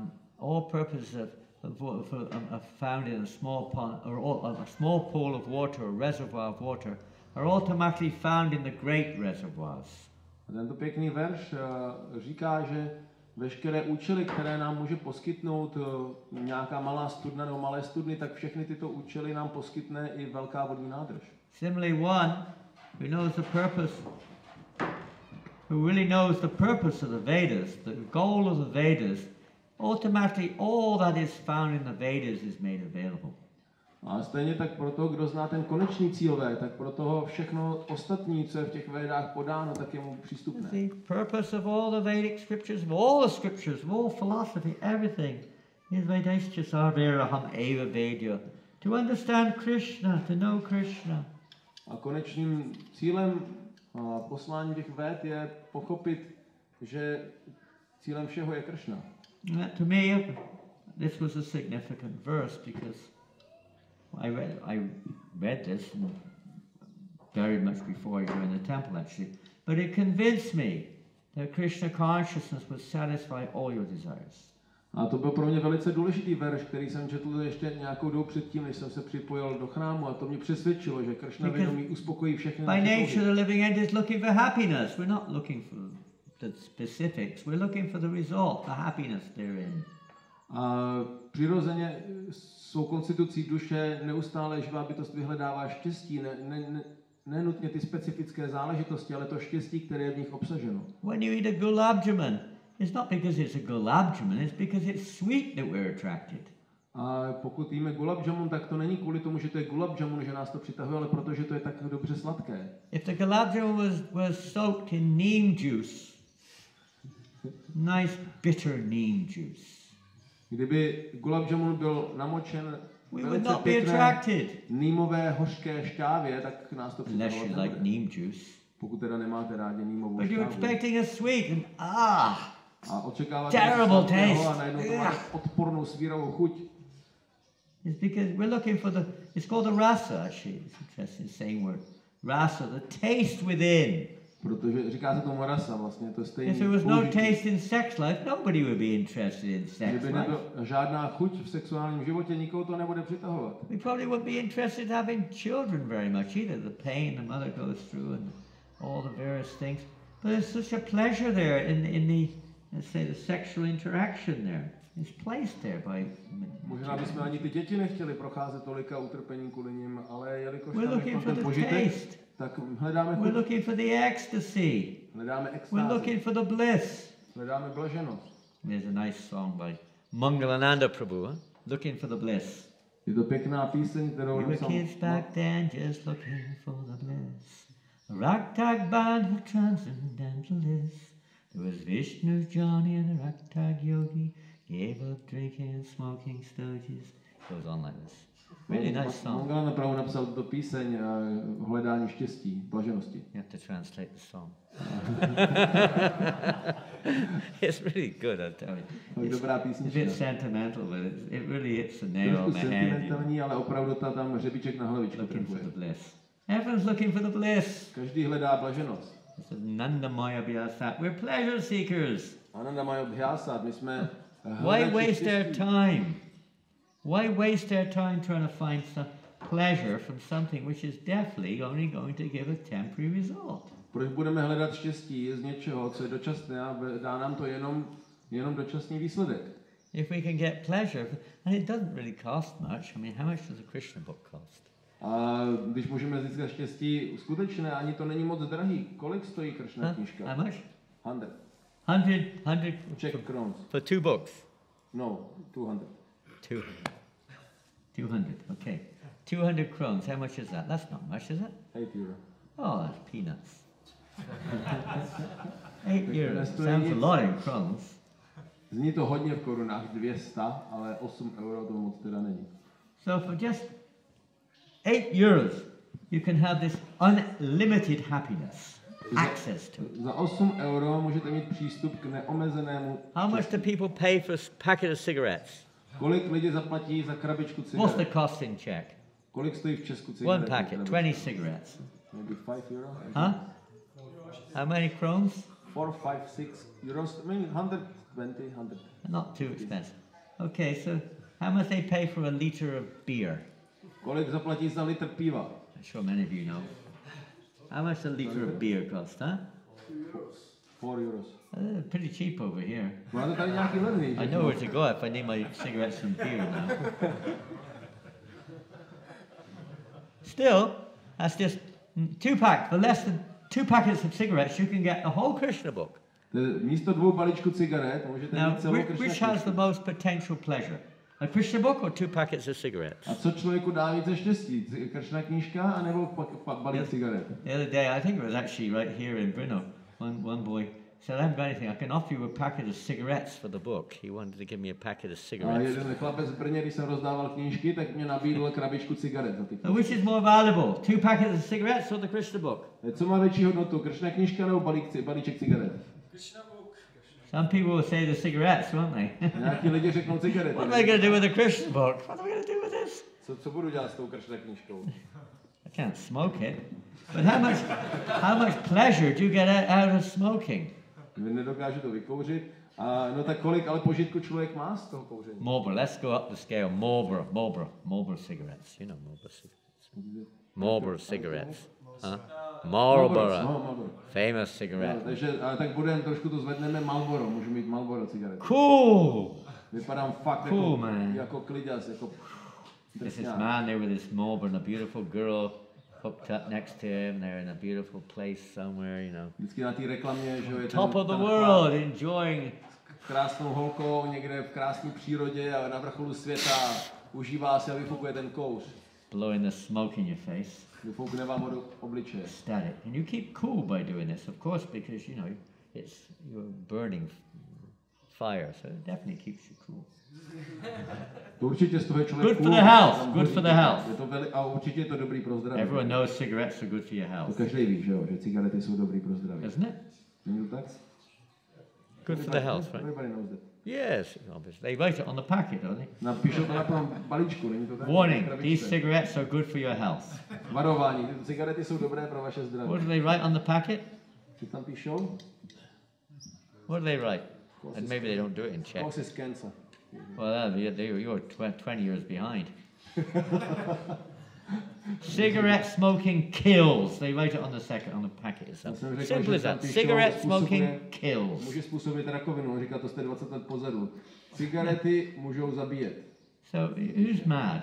found in a small pond or a small pool of water, a reservoir of water, are automatically found in the great reservoirs. A tento pěkný verš říká, že veškeré účely, které nám může poskytnout nějaká malá studna nebo malé studny, tak všechny tyto účely nám poskytne i velká vodní nádrž. Similarly, one who knows the purpose, who really knows the purpose of the Vedas, the goal of the Vedas, automatically all that is found in the Vedas is made available. A stejně tak pro toho, kdo zná ten konečný cíl, tak pro toho všechno ostatní, co je v těch Védách podáno, tak je mu přístupné. The purpose of all the Vedic scriptures, of all the scriptures, of all philosophy, everything is Vedaischa sarveraham eva vedya. To understand Krishna, to know Krishna. A konečným cílem a poslání těch Véd je pochopit, že cílem všeho je Kršna. To me, this was a significant verse because I read this very much before I joined the temple actually, but it convinced me that Krishna consciousness would satisfy all your desires. A to byl pro mě velice důležitý verš, který jsem četl ještě nějakou dobu předtím, než jsem se připojil do chrámu, a to mě přesvědčilo, že Kršna vědomí uspokojí všechny By naše nature, touhy. the living end is looking for happiness. We're not looking for the specifics. We're looking for the result, the happiness therein. A přirozeně svou konstitucí duše neustále živá bytost vyhledává štěstí, ne nutně ty specifické záležitosti, ale to štěstí, které je v nich obsaženo. When you eat a gulab jamun, it's not because it's a gulab jamun, it's because it's sweet that we're attracted. A pokud jíme gulab jamun, tak to není kvůli tomu, že to je gulab jamun, že nás to přitahuje, ale protože to je tak dobře sladké. If the gulab jamun was soaked in neem juice, nice bitter neem juice, Kdyby gulab jamun byl namočen we would velice not be pěkné attracted. nýmové hořké šťávě, tak nás to Unless přitahovat you like nebude. neem juice. Pokud teda nemáte rádi nýmovou But you're šťávu. expecting a sweet and A očekáváte terrible něco sladkého taste. a najednou to má odpornou svíravou chuť. It's because we're looking for it's called the rasa, actually. It's interesting saying word. Rasa, the taste within. Protože říká se tomu rasa vlastně, to stejný If there was no použití. taste in sex life, nobody would be interested in sex Kdyby life. nebyla žádná chuť v sexuálním životě, nikoho to nebude přitahovat. We probably wouldn't be interested in having children very much either. The pain the mother goes through and all the various things. But there's such a pleasure there in the, let's say, the sexual interaction there. It's placed there by... Možná bychom ani ty děti nechtěli procházet tolika utrpení kvůli nim, ale jelikož We're tam je looking for ten the požitek, taste. tak hledáme We're chuť, looking for the ecstasy. hledáme We're extázi, looking for the bliss. hledáme blaženost. There's a nice song by Mangalananda Prabhu, Looking for the Bliss. Je to pěkná píseň, kterou We were napsal... kids back then just looking for the bliss. A ragtag band for transcendentalist. There was Vishnu's Johnny and a ragtag yogi. Gave up drinking and smoking stogies. Goes on like this. Really nice song. Mongol napravo napsal tuto píseň hledání štěstí, blaženosti. You have to translate the song. It's really good, I tell you. Dobrá It's a písnička. bit sentimental, but it really hits the nail Trošku on the head. sentimentální, ale opravdu tam hřebíček na hlavičku Looking for trefuje. the bliss. Everyone's looking for the bliss. Každý hledá blaženost. It's a Nanda Maya Vyasat. We're pleasure seekers. Ananda Maya Bhyasat, my jsme Why hledači waste our štěstí. time? Why waste our time trying to find some pleasure from something which is definitely only going to give a temporary result? Proč budeme hledat štěstí z něčeho, co je dočasné a dá nám to jenom dočasný výsledek? If we can get pleasure, and it doesn't really cost much. I mean, how much does a Krishna book cost? A když můžeme získat štěstí skutečné, ani to není moc drahý. Kolik stojí Kršna knížka? How much? 100 100 Czech crowns. for 2 books. No, 200. 200, okay. 200 crowns, how much is that? That's not much, is it? 8 euro. Oh, that's peanuts. 8 euros, sounds a lot in crowns. Zní to hodně v korunách, 200, ale 8 euro to moc teda není. So for just 8 euros, you can have this unlimited happiness, access to it. Za 8 euro můžete mít přístup k neomezenému How much do people pay for a packet of cigarettes? Kolik lidi zaplatí za krabičku What's the cigaret? cost in Czech? Kolik stojí v Česku One cigaret? packet, 20 cigarettes. Maybe 5 euro? Huh? How many crowns? 4, 5, 6 euros. I mean 120, 100. Not too expensive. Okay, so how much they pay for a liter of beer? Kolik zaplatí za litr piva? I'm sure many of you know. How much a liter of beer cost, huh? 4 euros. Pretty cheap over here. Máte tady nějaký levný? I know where to go if I need my cigarettes and beer now. Still, that's just 2 packs. For less than 2 packets of cigarettes, you can get the whole Krishna book. Místo 2 balíčků cigaret můžete Now, mít celou which Kršna has the knížku. most potential pleasure? A Krishna book or 2 packets of cigarettes? A co člověku dá více štěstí? Kršna knížka anebo balík cigaret? The other day, I think it was actually right here in Brno, one boy said, I haven't got anything, I can offer you a packet of cigarettes for the book. He wanted to give me a packet of A cigarettes. jeden chlapec v Brně, když jsem rozdával knížky, tak mě nabídl krabičku cigaret za ty Now, which knížky. is more valuable, 2 packets of cigarettes or the Krishna book? Co má větší hodnotu? Kršna knížka nebo balíček cigaret? Krishna book. Some people will say the cigarettes, won't they? Nějaký lidi řeknou cigarety. What am I going to do with the Krishna book? What am I going to do with this? Co budu dělat s tou Kršna knížkou? I can't smoke it. But how much pleasure do you get out of smoking? Nedokážu to vykouřit. A no tak kolik ale požitku člověk má z toho kouření? Marlboro, let's go up the scale. Marlboro cigarettes. You know Marlboro cigarettes. Marlboro cigarettes. Huh? Marlboro. Marlboro. Famous cigarette. No, takže tak budeme, trošku to zvedneme Marlboro. Můžu mít Marlboro cigaret. Cool! Vypadám fakt Cool, man. jako kliďas, jako There's this drsňák. man there with his Marlboro and a beautiful girl hooked up next to him. They're in a beautiful place somewhere, you know. Vždycky na té reklamě, že jo, je Top of the ten world, chlap enjoying. s krásnou holkou někde v krásné přírodě a na vrcholu světa užívá se a vyfukuje ten kouř. Blowing the smoke in your face. Vyfoukne vám do obličeje. Static. And you keep cool by doing this, of course, because, you know, you're burning fire, so it definitely keeps you cool. To určitě z toho je člověk Good for cool, the health, tam good hoří. for the health. Je to a určitě je to dobrý pro zdraví. Everyone knows cigarettes are good for your To health, každý ví, že jo, že cigarety jsou dobrý pro zdraví. isn't it? Není to tak? Good for the health, right? Everybody knows that. Yes, obviously. They write it on the packet, don't they? Napíšou to na tom balíčku, není to tak? Warning, Na these krabičce. cigarettes are good for your health. Varování, tyto cigarety jsou dobré pro vaše zdraví. What do they write on the packet? Co tam píšou? What do they write? And maybe they don't do it in Czech. Causes cancer. Well, you're 20 years behind. Cigarette smoking kills. They write it on the packet itself. Já jsem řekl, Simple že as tam that. píšou, Cigarette smoking způsobuje- kills. Může způsobit rakovinu, on říká, to jste 20 let pozadu. Cigarety můžou zabíjet. So who's mad?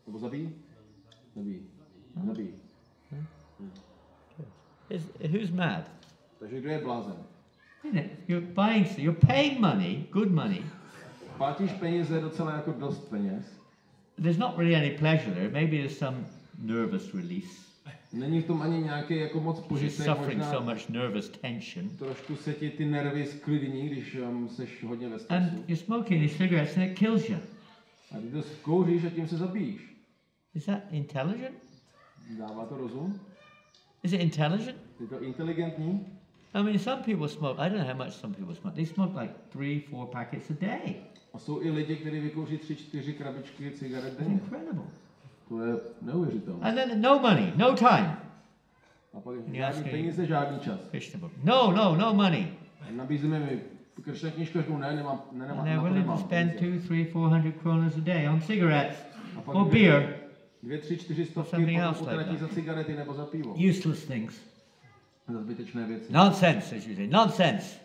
Nebo zabíjí? Zabíjí. Zabíjí. Who's mad? Takže kdo je blázen? Isn't it? You're paying money, good money, Platíš peníze docela jako dost peněz. there's not really any pleasure there. Maybe there's some nervous release. Není v tom ani nějaký jako moc You're požitek, suffering možná so much nervous tension. trošku se ti ty nervy sklidní, když seš hodně ve And stresu. you're smoking these cigarettes and it kills you. A ty to kouříš a tím se zabíjíš. Is that intelligent? Dává to rozum? Is it intelligent? Je to inteligentní? I mean, some people smoke, I don't know how much some people smoke. They smoke like 3-4 packets a day. A jsou i lidi, kteří vykouří 3-4 krabičky cigaret It's denně. incredible. To je neuvěřitelné. And then no money, no time. A pak You žádný ask me- peníze, žádný čas. Krishna book. No money. Nabízíme mi Kršna knížka, řeknu ne, nemám, And they're willing to spend peníze. 200-400 kronas a day on cigarettes A pak or beer. 2-3-4 stovky something potom else like utratí that. za cigarety nebo za pivo. Useless things. Za zbytečné věci. Nonsense, as you say. Nonsense.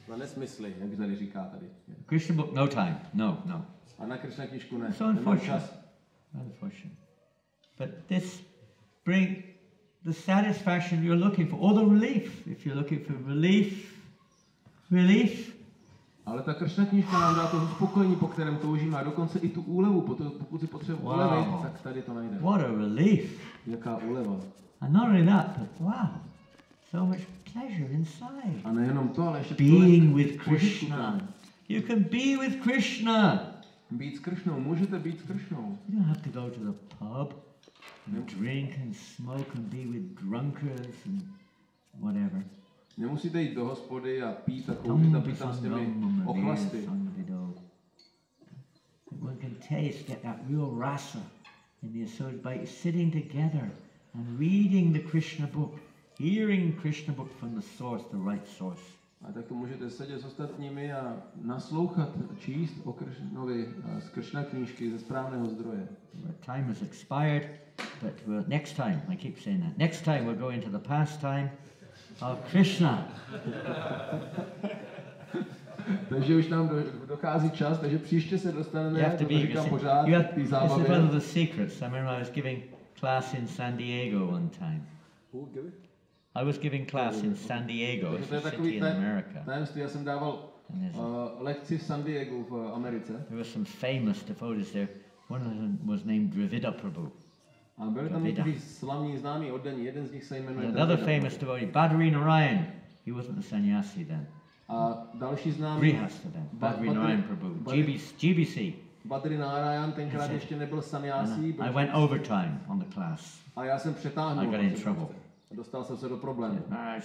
Za nesmysly, jak tady říká tady. Krishna book, no time. No. A na Kršna knížku ne. So Nemám unfortunate. čas. Unfortunate. But this brings the satisfaction you're looking for, or the relief. If you're looking for relief, Ale ta Kršna knížka nám dá to uspokojení, po kterém toužíme, a dokonce i tu úlevu, pokud si potřebujeme Wow. ulevit, tak tady to najdeme. what a relief. Jaká úleva. And not only that, but wow, so much pleasure inside. A nejenom to, ale ještě Being tolik with požitku Krishna. tam. You can be with Krishna. Být s Kršnou, můžete být s Kršnou. You don't have to go to the pub and drink and smoke and be with drunkards and whatever. Nemusíte jít do hospody a pít a kouřit a být tam s těmi ochlasty. One can taste, get that real rasa in the association by sitting together and reading the Krishna book, hearing Krishna book from the source, the right source. A tak to můžete sedět s ostatními a naslouchat, číst o Kršnovi z Kršna knížky ze správného zdroje. Our time has expired, but next time, I keep saying that, next time we'll go into the pastime of Krishna. Takže už nám dochází čas, takže příště se You dostaneme, have to to be, říkám pořád, you have, té this is zábavě. one of the secrets. I remember I was giving class in San Diego one time. I was giving class in San Diego, Takže it's to je a takový city in America. tajemství, já jsem dával And lekci v San Diego v Americe. there were some famous devotees there. One of them was named Dravida Prabhu. A byli tam někteří slavní známí oddaní, jeden z nich se jmenuje And another Dravida. famous devotee, Badri Narayan. He wasn't a sannyasi then. A další známý Grihastha then. Badri Narayan Prabhu. GBC. Badri Narayan tenkrát ještě nebyl sannyasi. I went overtime on the class. A já jsem přetáhnul. I got in trouble. A dostal jsem se do problému. Maharaj,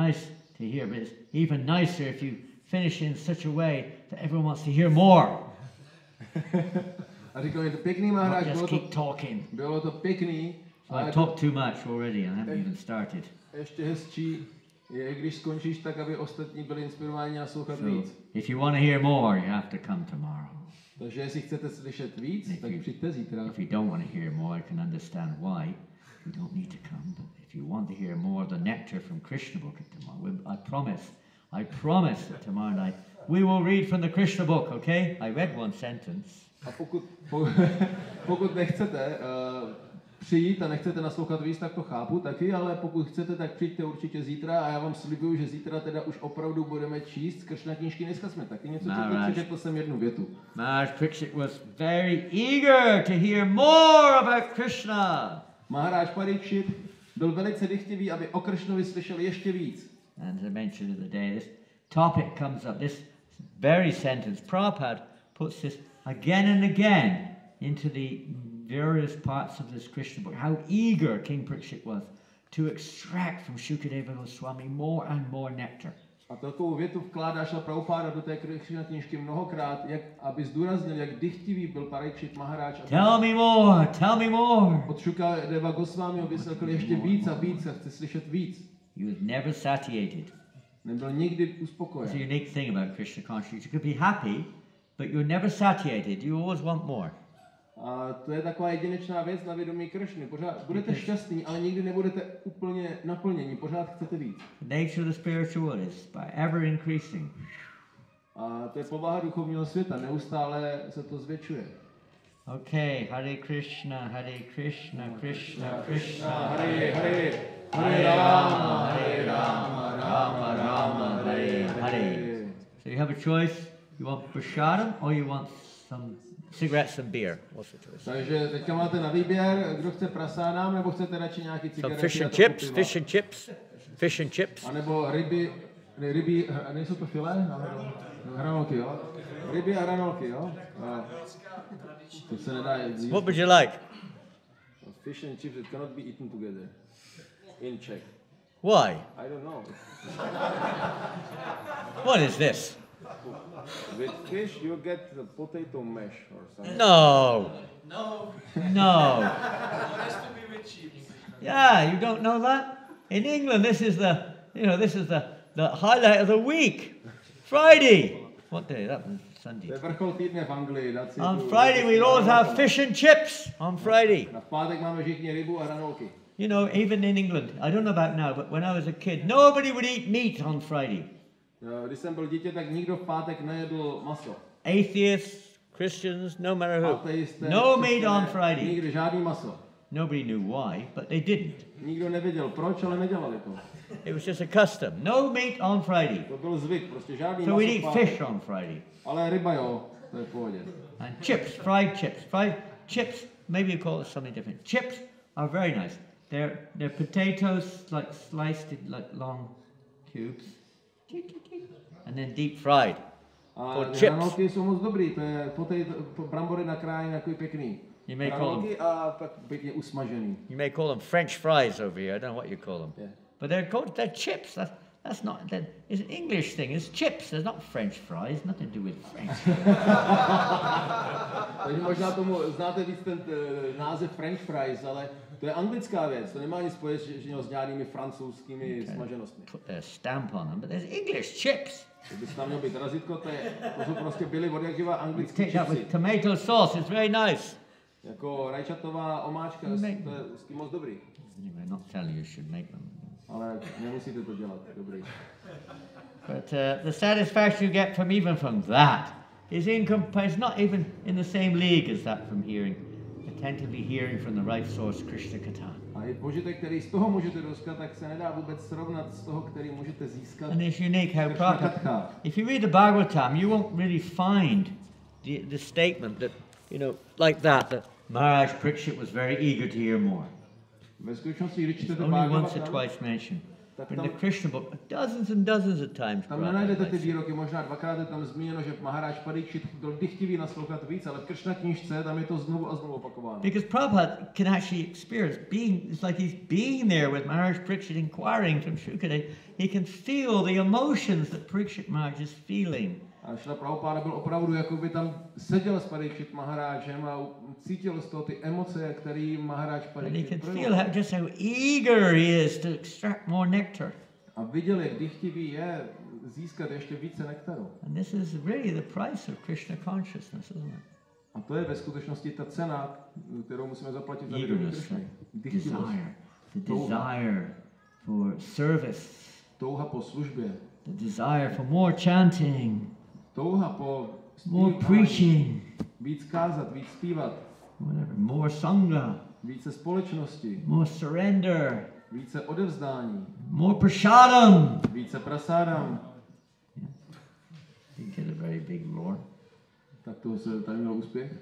nice to hear, but it's even nicer if you finish in such a way that everyone wants to hear more. A říkal mi, to pěkný Not Maharaj, just keep talking. bylo to pěkný, So I ale talked too much already and I haven't even started. ještě hezčí je, když skončíš tak, aby ostatní byli inspirováni a slouchat So víc. if you want to hear more, you have to come tomorrow. Takže jestli chcete slyšet víc, tak přijďte zítra. If you don't want to hear more, I can understand why. You don't need to come, but if you want to hear more, the nectar from Krishna book tomorrow, I promise that tomorrow night we will read from the Krishna book, okay? I read one sentence. A pokud nechcete přijít a nechcete naslouchat víc, tak to chápu taky, ale pokud chcete, tak přijďte určitě zítra a já vám slibuju, že zítra teda už opravdu budeme číst Kršna knížky. Dneska jsme taky něco četli, přečetl jsem jednu větu. Maharaj Pariksit was very eager to hear more about Krishna. Maharaj Pariksit byl velice dychtivý, aby o Kršnovi slyšel ještě víc. And as I mentioned the other day, this topic comes up, this very sentence. Prabhupada puts this again and again into the various parts of this Krishna book, how eager King Pariksit was to extract from Shukadeva Goswami more and more nectar. A takovou větu vkládá šla Prabhupada do té Kršna knížky mnohokrát, aby zdůraznil, jak dychtivý byl Pariksit Maharaj. Tell me more. Od Shukadeva Goswami vyslechl ještě víc a víc a chce slyšet víc. He was never satiated. Nebyl nikdy That's a uspokojen. unique thing about Krishna consciousness. You could be happy, but you're never satiated. You always want more. A to je taková jedinečná věc na vědomí Kršny. Pořád budete šťastní, ale nikdy nebudete úplně naplněni. Pořád chcete víc. The nature of the spiritual world is by ever increasing. A to je povaha duchovního světa. Neustále se to zvětšuje. Okay, Hare Krishna, Krishna Krishna, Hare Hare, Hare Rama, Rama Rama, Hare Hare. So you have a choice. You want prasadam or you want some cigarettes and beer. What's the choice? Takže teďka máte na výběr, kdo chce prasánám, nebo chcete radši nějaký Some cigarety. fish a and to chips, piva. fish and chips, fish and chips. A nebo ryby, nejsou to filé? Hranolky, jo? Ryby a hranolky, jo? To se nedá jíst. What would you like? Fish and chips, it cannot be eaten together. In Czech. Why? I don't know. What is this? With fish you get the potato mash or something. No. No, No. it has to be with chips. Yeah, you don't know that? In England, this is the highlight of the week. Friday. What day? That was Sunday. To je vrchol týdne v Anglii. On Friday, we always have fish and chips on Friday. Na pátek máme všichni rybu a hranolky. You know, even in England, I don't know about now, but when I was a kid, nobody would eat meat on Friday. Když jsem byl dítě, tak nikdo v pátek nejedl maso. Atheists, Christians, no matter who. Ateisté, No meat křesťané, on Friday. Nikdy žádný maso. Nobody knew why, but they didn't. Nikdo nevěděl proč, ale nedělali to. It was just a custom. No meat on Friday. To byl zvyk, prostě žádný So maso we'd v eat pátek. fish on Friday. Ale ryba jo, to je v pohodě. And chips, fried chips. Fried chips, maybe you call it something different. Chips are very nice. They're potatoes like sliced in like long cubes. And then deep fried. A For ty chips. hranolky jsou moc dobrý, to je brambory nakrájené takový pěkný. You may call Hranolky a pak pěkně usmažený. You may call them French fries over here. I don't know what you call them. Yeah. But they're chips. That's not, it's an English thing. It's chips. There's not French fries. Nothing to do with French. Takže možná tomu znáte víc ten název French fries, ale to je anglická věc. To nemá nic společného s žádnými francouzskými smaženostmi. Put their stamp on them, but there's English chips. Kdyby tam měl být razítko, to jsou prostě byly od jak živa anglické Take that chipsy. with tomato sauce. It's very nice. Jako rajčatová omáčka, to je s tím moc dobrý. Anyway, not telling you should make them. Ale nemusíte to dělat, dobrý. But the satisfaction you get from even from that is it's not even in the same league as that from attentively hearing from the right source, Krishna Katha. A i požitek, který z toho můžete dostat, tak se nedá vůbec srovnat s toho, který můžete získat. And it's unique how Krishna Prabhupada, Katha. if you read the Bhagavatam, you won't really find the statement that, like that Maharaj Parikshit was very eager to hear more. Ve skutečnosti, když čtete Only once or Bhagavatam, twice mentioned. tak But in tam, the Krishna book, dozens and dozens of times. tam Prabhupada nenajdete ty writes. výroky, možná dvakrát je tam zmíněno, že Maharaj Pariksit byl dychtivý naslouchat víc, ale v Kršna knížce tam je to znovu a znovu opakováno. Because Prabhupada can actually experience it's like he's being there with Maharaj Pariksit inquiring from Shukadeva. He can feel the emotions that Pariksit Maharaj is feeling. A Šrila Prabhupáda byl opravdu, jako by tam seděl s Pariksit Maharážem a cítil z toho ty emoce, které Maharaj And he Pariksit can projevil. feel just how eager he is to extract more nectar. A viděl, jak dychtivý je získat ještě více nektaru. And this is really the price of Krishna consciousness, isn't it? A to je ve skutečnosti ta cena, kterou musíme zaplatit za vědomí Eagerness, Kršny. Dychtivost. desire, the desire for service, Touha po službě. the desire for more chanting, Touha po more zpívání. preaching, Víc kázat, víc zpívat. whatever, more sangha, Více společnosti. more surrender, Více odevzdání. more prasadam. Více prasádám. You get a very big roar. Tak to se tady měl úspěch.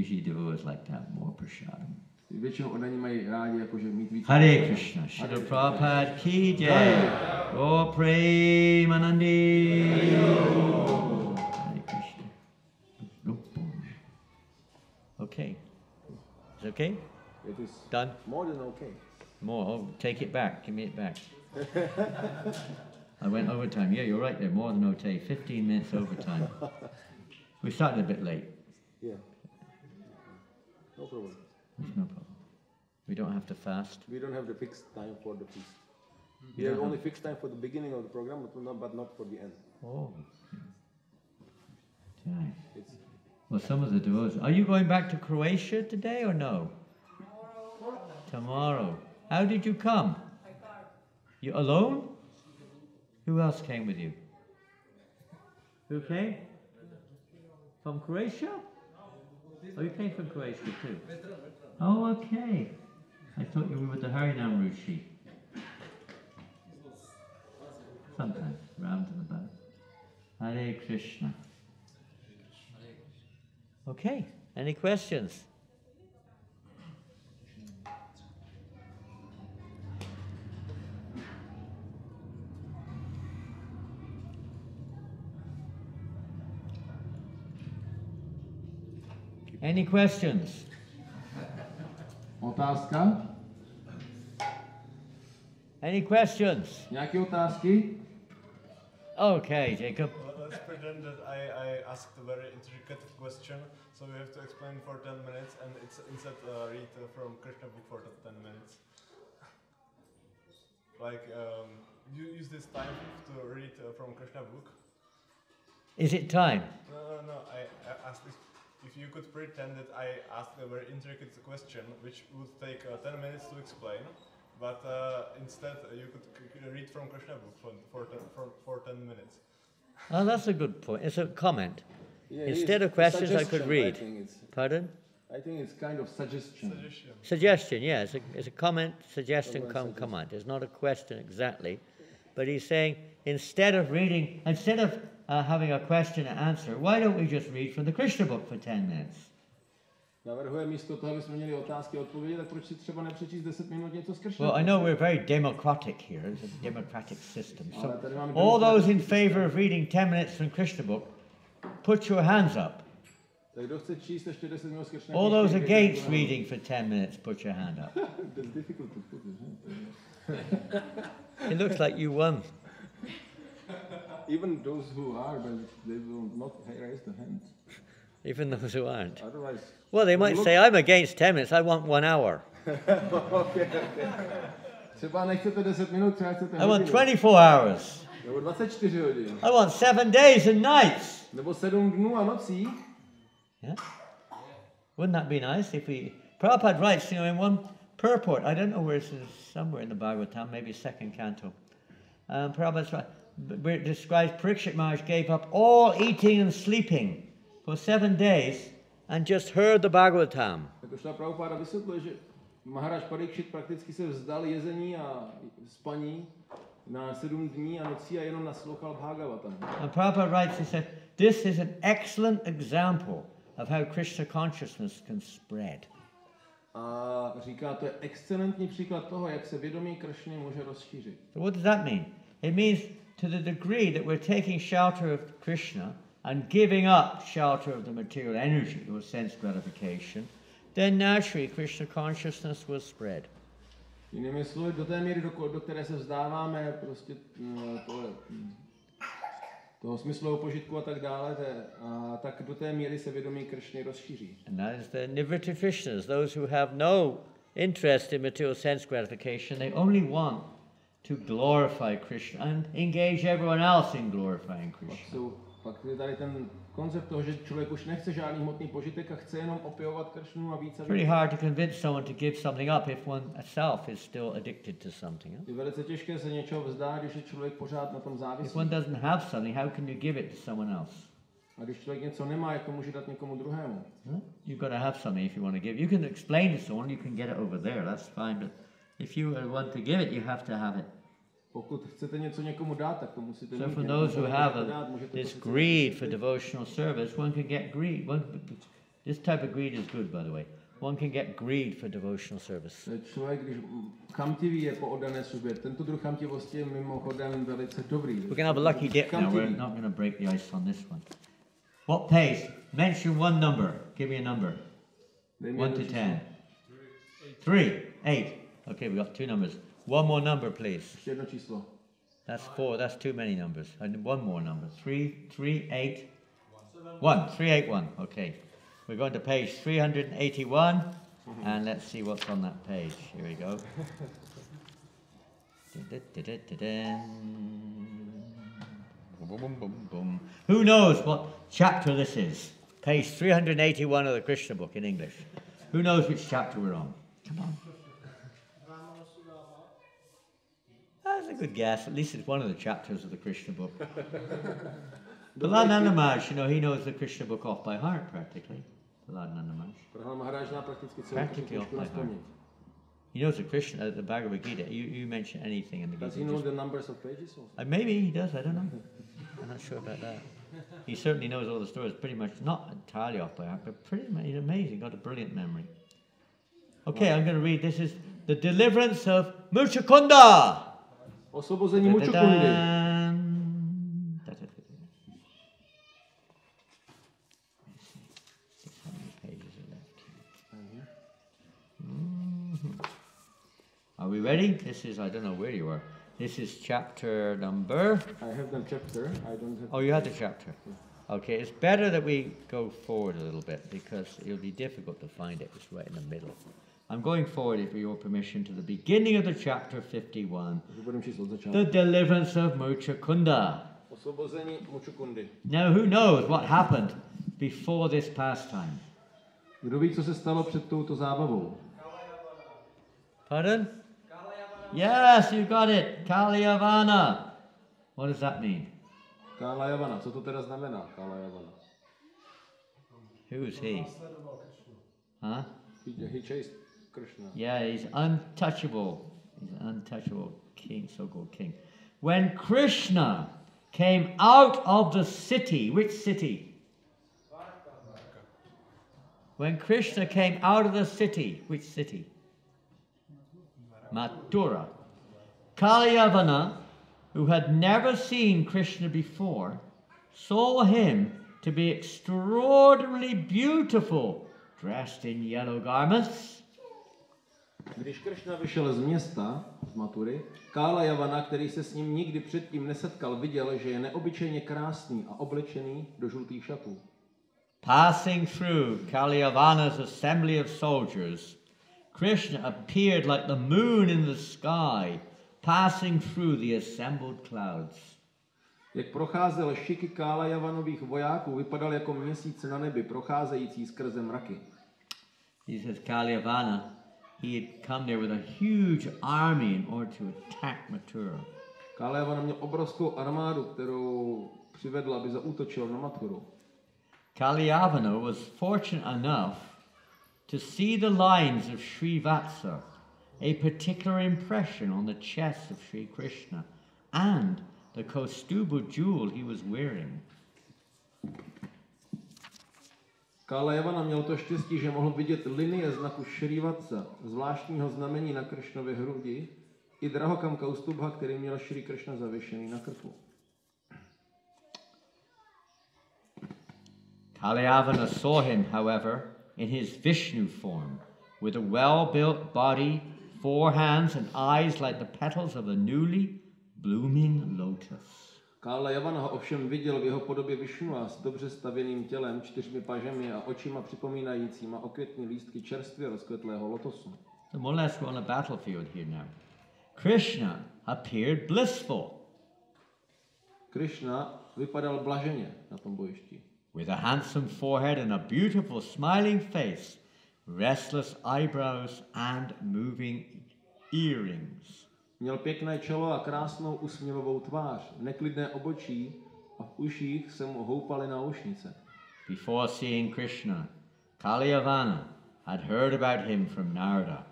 Usually devotees like to have more prasadam. Většinou oddaní mají rádi, jakože mít víc. Hare Krishna, Srila Prabhupada ki jai, Go Premanandi. Hare Krishna. Okay. Is it okay? It is Done? more than okay. More. Oh, take it back. Give me it back. I went overtime. Yeah, you're right there. More than okay. 15 minutes overtime. We started a bit late. Yeah. No problem. There's no problem. We don't have to fast. We don't have the fixed time for the feast. We You have don't only fixed time for the beginning of the program, but not for the end. Oh. Okay. It's Well, some of the devotees. Are you going back to Croatia today or no? Tomorrow. How did you come? You alone? Who else came with you? Who came? From Croatia? Oh, you came from Croatia too. Oh, okay. I thought you were with the Harinam Rishi. Sometimes, round and about. Hare Krishna. Okay, any questions? Any questions? Otázka? Any questions? Nějaké otázky? Okay, Jacob. Let's pretend that I asked a very intricate question, so we have to explain for 10 minutes, and it's instead read from Krishna book for 10 minutes. Like, you use this time to read from Krishna book. Is it time? No. I asked if you could pretend that I asked a very intricate question, which would take 10 minutes to explain, but instead you could read from Krishna book for 10 minutes. Oh, that's a good point. It's a comment. Yeah, Instead it's of questions, I suggestion, could read. I Pardon? think it's kind of suggestion. Suggestion, yeah. It's a comment, suggestion, comment. It's not a question exactly. But he's saying, instead of having a question and answer, why don't we just read from the Krishna book for 10 minutes? Navrhuje místo toho, abychom měli otázky a odpovědi, tak proč si třeba nepřečíst 10 minut něco z Kršnovi? Well, I know we're very democratic here. It's a democratic system. So all those in favor of reading 10 minutes from Krishna book, put your hands up. Tak kdo chce číst ještě 10 minut z Kršnovi? All those against reading for 10 minutes, put your hand up. That's difficult to put, isn't it? It looks like you won. Even those who are, but they will not raise the hand. Even those who aren't. Otherwise... Well, they might say, I'm against 10 minutes, I want 1 hour. Okay. Třeba nechcete 10 minut, třeba chcete I want hodinu. 24 hours. Nebo 24 hodin. I want 7 days and nights. Nebo 7 dnů a nocí. Yeah? Wouldn't that be nice if we... Prabhupada writes, in one purport, I don't know where it is, somewhere in the Bhagavatam, maybe second canto. Prabhupada's right, where it describes Parikshit Maharaj gave up all eating and sleeping for 7 days and just heard the Bhagavatam. Jakožto Prabhupada vysvětluje, že Maharaj Parikshit prakticky se vzdal jezení a spaní na 7 dní a nocí a jenom naslouchal Bhagavatam. And Prabhupada writes, he said, this is an excellent example of how Krishna consciousness can spread. A říká, to je excelentní příklad toho, jak se vědomí Kršny může rozšířit. So what does that mean? It means to the degree that we're taking shelter of Krishna and giving up shelter of the material energy or sense gratification, then naturally Krishna consciousness will spread. Jinými slovy, do té míry, do které se vzdáváme prostě toho smyslového požitku a tak dále, tak do té míry se vědomí Kršny rozšíří. And that is the Nivritti Krishnas, those who have no interest in material sense gratification, they only want to glorify Krishna and engage everyone else in glorifying Krishna. Pak je tady ten koncept toho, že člověk už nechce žádný hmotný požitek a chce jenom opěvovat Kršnu a více. Pretty hard to convince someone to give something up if one itself is still addicted to something. Je velice těžké se něčeho vzdát, když je člověk pořád na tom závislý. If one doesn't have something, how can you give it to someone else? A když člověk něco nemá, jak to může dát někomu druhému? You've got to have something if you want to give. You can explain to someone, you can get it over there, that's fine, but if you want to give it, you have to have it. Pokud chcete něco někomu dát, tak to musíte So mít. for those who have this greed for devotional service, one can get greed. This type of greed is good, by the way. One can get greed for devotional service. Člověk, když chamtivý je po oddané službě, tento druh chamtivosti je mimochodem velice dobrý. We're going to have a lucky dip now. We're not going to break the ice on this one. What pace? Mention one number. Give me a number. 1 to 10. 3, 8. Okay, we got 2 numbers. One more number, please. Ještě jedno číslo. That's 4. That's too many numbers. I need one more number. 3, 8, 1. 3, 8, 1. Okay. We're going to page 381, and let's see what's on that page. Here we go. Who knows what chapter this is? Page 381 of the Krishna book in English. Who knows which chapter we're on? Come on. That's a good guess. At least it's one of the chapters of the Krishna book. Prahlad Maharaj, he knows the Krishna book off by heart practically. Prahlad Maharaj. Practically off by heart. He knows the Krishna, the Bhagavad Gita. You mention anything in the Gita. Does he know the numbers of pages also? Maybe he does, I don't know. I'm not sure about that. He certainly knows all the stories pretty much, not entirely off by heart, but he's amazing, got a brilliant memory. Okay, I'm going to read. This is the deliverance of Muchukunda. Osvobození Muchukundy. Are we ready? This is, I don't know where you are. This is chapter number... I have the chapter. I don't have... Oh, you had the chapter. Okay, it's better that we go forward a little bit because it'll be difficult to find it. It's right in the middle. I'm going forward, with your permission, to the beginning of the chapter 51. The deliverance of Muchukunda. Osvobození Muchukundy. Now, who knows what happened before this pastime? Kdo ví, co se stalo před touto zábavou? Pardon? Yes, you got it. Kalyavana. What does that mean? Kalayavana. Co to teda znamená? Kalayavana. Who is he? Huh? He chased Krishna. Yeah, he's untouchable. He's an untouchable king, so-called king. When Krishna came out of the city, which city? When Krishna came out of the city, which city? Mathura. Kalyavana, who had never seen Krishna before, saw him to be extraordinarily beautiful, dressed in yellow garments. Když Krishna vyšel z města, z Mathury, Kalayavana, který se s ním nikdy předtím nesetkal, viděl, že je neobyčejně krásný a oblečený do žlutých šatů. Passing through Kalyavana's assembly of soldiers, Krishna appeared like the moon in the sky, passing through the assembled clouds. Jak procházel šiky Kalayavanových vojáků, vypadal jako měsíc na nebi, procházející skrze mraky. He says Kalyavana, he had come there with a huge army in order to attack Mathura. Kalayavana měl obrovskou armádu, kterou přivedl, aby zaútočil na Mathuru. Kalyavana was fortunate enough to see the lines of Srivatsa, a particular impression on the chest of Sri Krishna, and the Kaustuba jewel he was wearing. Kalayavana měl to štěstí, že mohl vidět linie znaku Srivatsa, zvláštního znamení na Kršnově hrudi, i drahokam Kaustubha, který měl Šri Kršna zavěšený na krku. Kalyavana saw him, however, in his Vishnu form, with a well-built body, 4 hands and eyes like the petals of a newly blooming lotus. Kalayavana ho ovšem viděl v jeho podobě Višnua s dobře stavěným tělem, 4 pažemi a očima připomínajícíma okvětní lístky čerstvě rozkvetlého lotosu. So more or less we're on a battlefield here now. Krishna appeared blissful. Krishna vypadal blaženě na tom bojišti. With a handsome forehead and a beautiful smiling face, restless eyebrows and moving earrings. Měl pěkné čelo a krásnou usměvavou tvář, neklidné obočí a v uších se mu houpaly náušnice. Before seeing Krishna, Kalyavana had heard about him from Narada,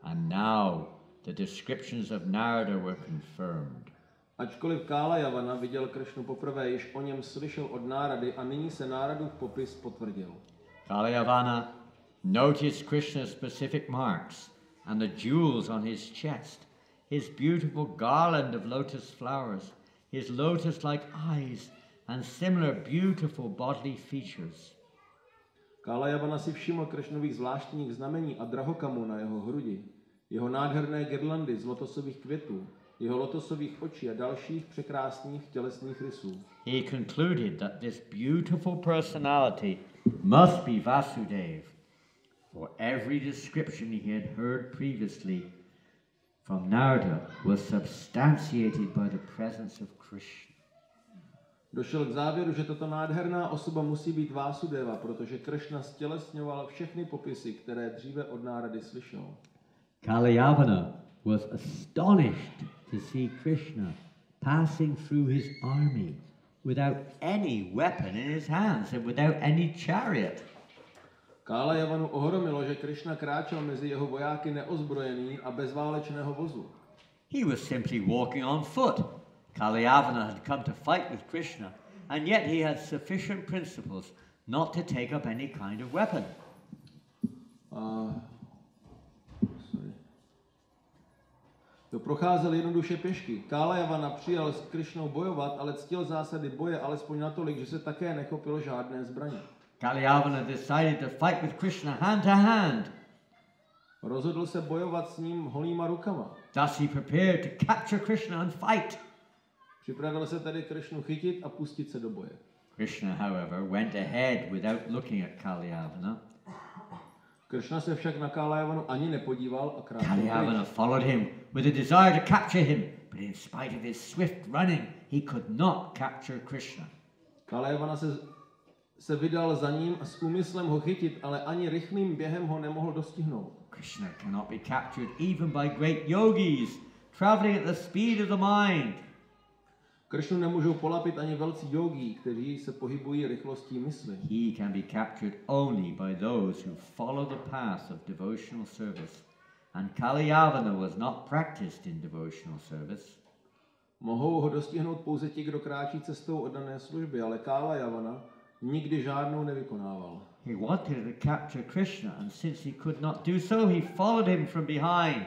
and now the descriptions of Narada were confirmed. Ačkoliv Kalayavana viděl Kršnu poprvé, již o něm slyšel od Nárady a nyní se Náradův popis potvrdil. Kalyavana noticed Krishna's specific marks and the jewels on his chest, his beautiful garland of lotus flowers, his lotus-like eyes, and similar beautiful bodily features. Kalayavana si všiml Kršnových zvláštních znamení a drahokamů na jeho hrudi, jeho nádherné girlandy z lotosových květů, jeho lotosových očí a dalších překrásných tělesných rysů. He concluded that this beautiful personality must be Vasudeva, for every description he had heard previously from Narada was substantiated by the presence of Krishna. Došel k závěru, že tato nádherná osoba musí být Vásudeva, protože Kršna stělesňoval všechny popisy, které dříve od Nárady slyšel. Kalyavana was astonished to see Krishna passing through his army without any weapon in his hands and without any chariot. Kalayavanu ohromilo, že Krishna kráčel mezi jeho vojáky neozbrojený a bez válečného vozu. He was simply walking on foot. Kalyavana had come to fight with Krishna, And yet he had sufficient principles not to take up any kind of weapon. To procházel jednoduše pěšky. Kálayavana přijal s Kršnou bojovat, ale ctil zásady boje alespoň natolik, že se také nechopil žádné zbraně. Kálayavana decided to fight with Krishna hand to hand. Rozhodl se bojovat s ním holýma rukama. Thus he prepared to capture Krishna and fight. Připravil se tedy Kršnu chytit a pustit se do boje. Krishna, however, went ahead without looking at Kálayavana. Kršna se však na Kálayavanu ani nepodíval a kráčel Kálayavana pryč. followed him with a desire to capture him, but in spite of his swift running, he could not capture Krishna. Kálayavana se vydal za ním s úmyslem ho chytit, ale ani rychlým během ho nemohl dostihnout. Krishna cannot be captured even by great yogis, traveling at the speed of the mind. Kršnu nemůžou polapit ani velcí jogí, kteří se pohybují rychlostí mysli. He can be captured only by those who follow the path of devotional service. And Kálayavana was not practiced in devotional service. Mohou ho dostihnout pouze ti, kdo kráčí cestou oddané služby, ale Kálayavana nikdy žádnou nevykonával. He wanted to capture Krishna, and since he could not do so, he followed him from behind.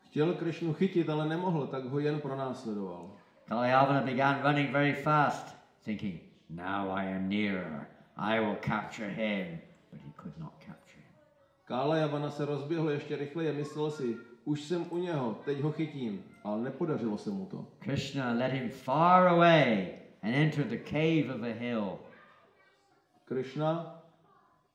Chtěl Kršnu chytit, ale nemohl, tak ho jen pronásledoval. Kálayavana began running very fast, thinking, now I am nearer, I will capture him, but he could not capture him. Kálayavana se rozběhl ještě rychleji a myslel si, už jsem u něho, teď ho chytím, ale nepodařilo se mu to. Krishna led him far away and entered the cave of a hill. Kršna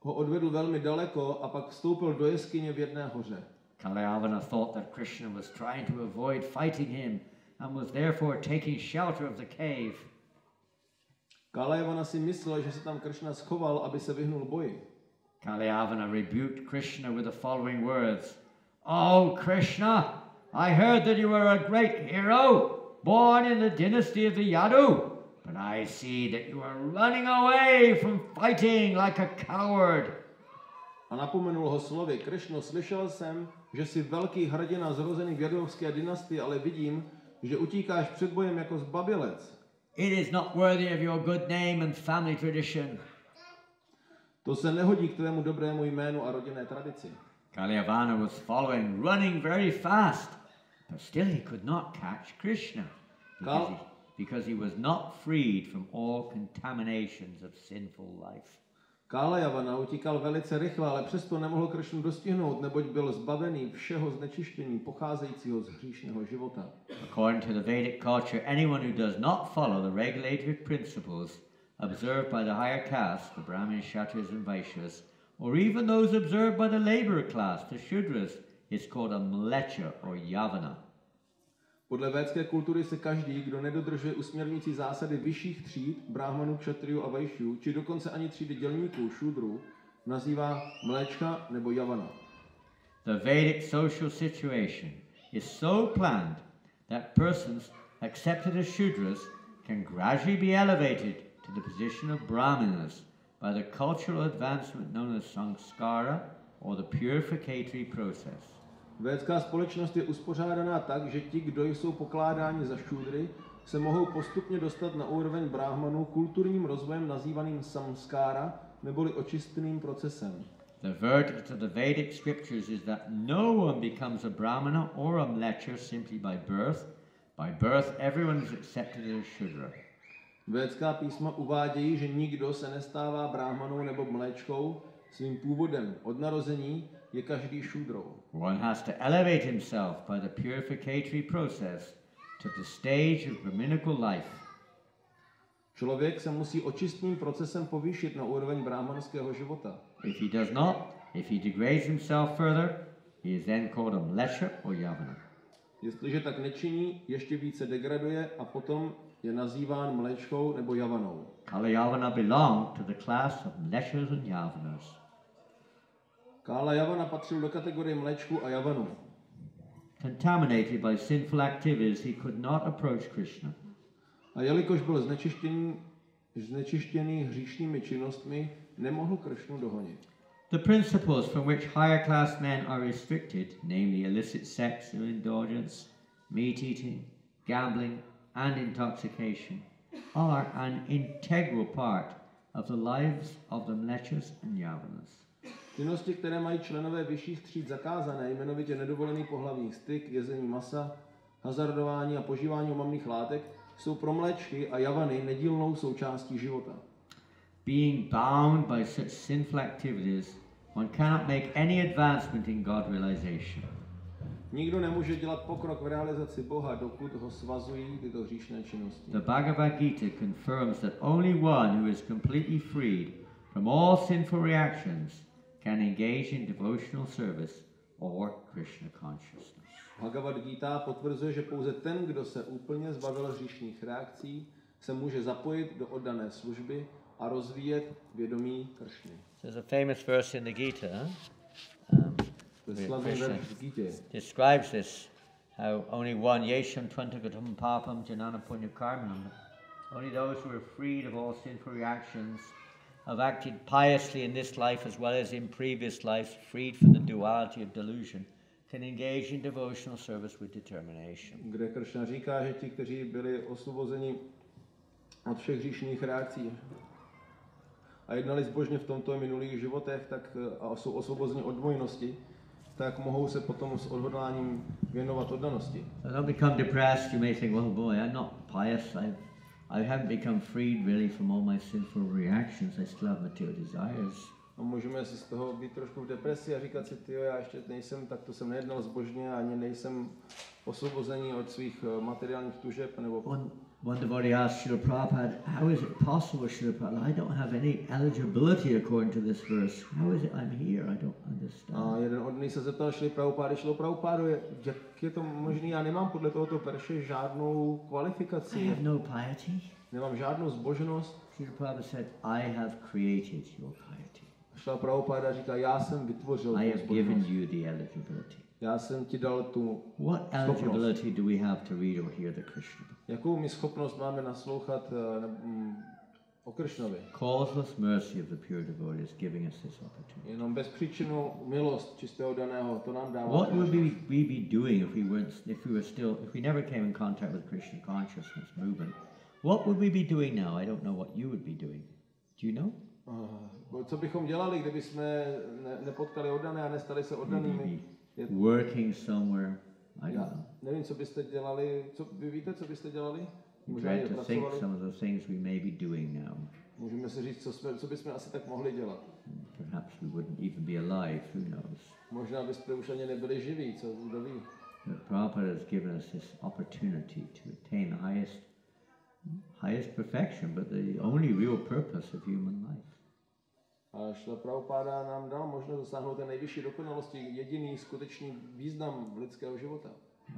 ho odvedl velmi daleko a pak vstoupil do jeskyně v jedné hoře. Kálayavana thought that Krishna was trying to avoid fighting him and was therefore taking shelter of the cave. Kálayavana si myslel, že se tam Kršna schoval, aby se vyhnul boji. Kálayavana rebuked Krishna with the following words. Oh Krishna, I heard that you were a great hero, born in the dynasty of the Yadu, but I see that you are running away from fighting like a coward. A napomenul ho slovy, Kršno, slyšel jsem, že jsi velký hrdina zrozený v Jadovské dynastii, ale vidím, že utíkáš před bojem jako zbabělec. It is not worthy of your good name and family tradition. To se nehodí k tvému dobrému jménu a rodinné tradici. Kálayavana was following, running very fast, but still he could not catch Krishna because he was not freed from all contaminations of sinful life. Kálayavana utíkal velice rychle, ale přesto nemohl Kršnu dostihnout, neboť byl zbavený všeho znečištění pocházejícího z hříšného života. According to the Vedic culture, anyone who does not follow the regulatory principles observed by the higher caste, the Brahmins, Kshatriyas and Vaishyas, or even those observed by the labor class, the Shudras, is called a mlecha or yavana. Podle védské kultury se každý, kdo nedodržuje usměrňující zásady vyšších tříd, bráhmanů, kšatriů a vajšů, či dokonce ani třídy dělníků, šudrů, nazývá mléčka nebo javana. The Vedic social situation is so planned that persons accepted as Shudras can gradually be elevated to the position of Brahmanas by the cultural advancement known as sanskara or the purificatory process. Védská společnost je uspořádaná tak, že ti, kdo jsou pokládáni za šudry, se mohou postupně dostat na úroveň bráhmanů kulturním rozvojem nazývaným samskára, neboli očistným procesem. The verdict of the Vedic scriptures is that no one becomes a brahmana or a mlecha simply by birth. By birth, everyone is accepted as a shudra. Védská písma uvádějí, že nikdo se nestává bráhmanou nebo mléčkou svým původem. Od narození je každý šudrou. One has to elevate himself by the purificatory process to the stage of brahminical life. Člověk se musí očistným procesem povýšit na úroveň bráhmanského života. If he does not, if he degrades himself further, he is then called a mlecha or yavana. Jestliže tak nečiní, ještě více degraduje a potom je nazýván mléčkou nebo javanou. Kálayavana belonged to the class of mlechas and yavanas. Kálayavana patřil do kategorie mléčku a javanu. Contaminated by sinful activities, he could not approach Krishna. A jelikož byl znečištěný hříšnými činnostmi, nemohl Kršnu dohonit. The principles from which higher class men are restricted, namely illicit sex or indulgence, meat eating, gambling and intoxication, are an integral part of the lives of the mlechas and yavanas. Činnosti, které mají členové vyšších tříd zakázané, jmenovitě nedovolený pohlavní styk, jezení masa, hazardování a požívání omamných látek, jsou pro mléčky a javany nedílnou součástí života. Being bound by such sinful activities, one cannot make any advancement in God realization. Nikdo nemůže dělat pokrok v realizaci Boha, dokud ho svazují tyto hříšné činnosti. The Bhagavad Gita confirms that only one who is completely freed from all sinful reactions can engage in devotional service or Krishna consciousness. Bhagavad Gita potvrzuje, že pouze ten, kdo se úplně zbavil hříšných reakcí, se může zapojit do oddané služby a rozvíjet vědomí Kršny. There's a famous verse in the Gita, Slavný verš v Gitě describes this, how only one yesham tvantagatam papam janana punya karmanam. Only those who are freed of all sinful reactions, have acted piously in this life as well as in previous lives, freed from the duality of delusion, can engage in devotional service with determination. kde Kršna říká, že ti, kteří byli osvobozeni od všech hříšných reakcí a jednali zbožně v tomto i minulých životech, tak a jsou osvobozeni od dvojnosti, tak mohou se potom s odhodláním věnovat oddanosti. So don't become depressed. You may think, well, boy, I'm not pious. I haven't become freed really from all my sinful reactions. I still have material desires. A můžeme si z toho být trošku v depresi a říkat si, tyjo, já ještě nejsem, tak to jsem nejednal zbožně, ani nejsem osvobozený od svých materiálních tužeb, nebo... One devotee asked Srila Prabhupada, how is it possible, Srila Prabhupada? I don't have any eligibility according to this verse. How is it I'm here? I don't understand. A jeden odný se zeptal Srila Prabhupada, jak je to možné? Já nemám podle tohoto verše žádnou kvalifikaci. I have no piety. Nemám žádnou zbožnost. Srila Prabhupada said, I have created your piety. Srila Prabhupada říká, já jsem vytvořil I tu have given zbožnost. you the eligibility. Já jsem ti dal tu What schopnost. eligibility do we have to read or hear the Krishna book? Jakou my schopnost máme naslouchat o Kršnovi? Causeless mercy of the pure devotee is giving us this opportunity. Jenom bezpříčinnou milost čistého daného, to nám dává. What would we be doing if we never came in contact with Krishna consciousness movement? What would we be doing now? I don't know what you would be doing. Do you know? Co bychom dělali, kdyby jsme nepotkali oddané a nestali se oddanými? Working somewhere. I don't know. Nevím, co byste dělali. Vy víte, co byste dělali? Try to think some of the things we may be doing now. Můžeme si říct, co bychom asi tak mohli dělat. Perhaps we wouldn't even be alive, who knows. Možná byste už ani nebyli živí, kdo ví. Prabhupada has given us this opportunity to attain the highest perfection, but the only real purpose of human life. A Šla Prabhupada nám dal možnost dosáhnout té nejvyšší dokonalosti, jediný skutečný význam lidského života.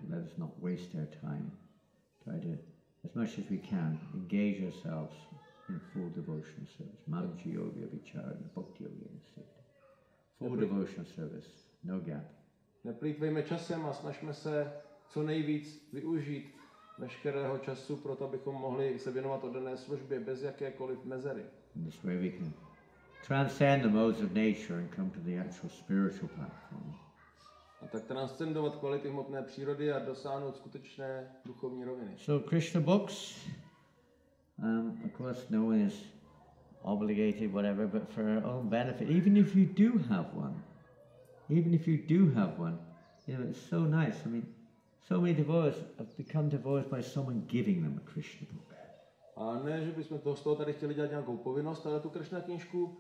Let us not waste our time. Try to, as much as we can, engage ourselves in full devotional service. Manji yoga, vichara, bhakti yoga, full devotional service, no gap. Neplýtvejme časem a snažme se co nejvíc využít veškerého času pro to, abychom mohli se věnovat oddané službě bez jakékoliv mezery. In this way we can transcend the modes of nature and come to the actual spiritual platform. A tak transcendovat kvality hmotné přírody a dosáhnout skutečné duchovní roviny. So Krishna books, of course no one is obligated, whatever, but for our own benefit, even if you do have one, you know, it's so nice. I mean, so many devotees have become devotees by someone giving them a Krishna book. A ne, že bychom z toho tady chtěli dělat nějakou povinnost, ale tu Kršna knížku,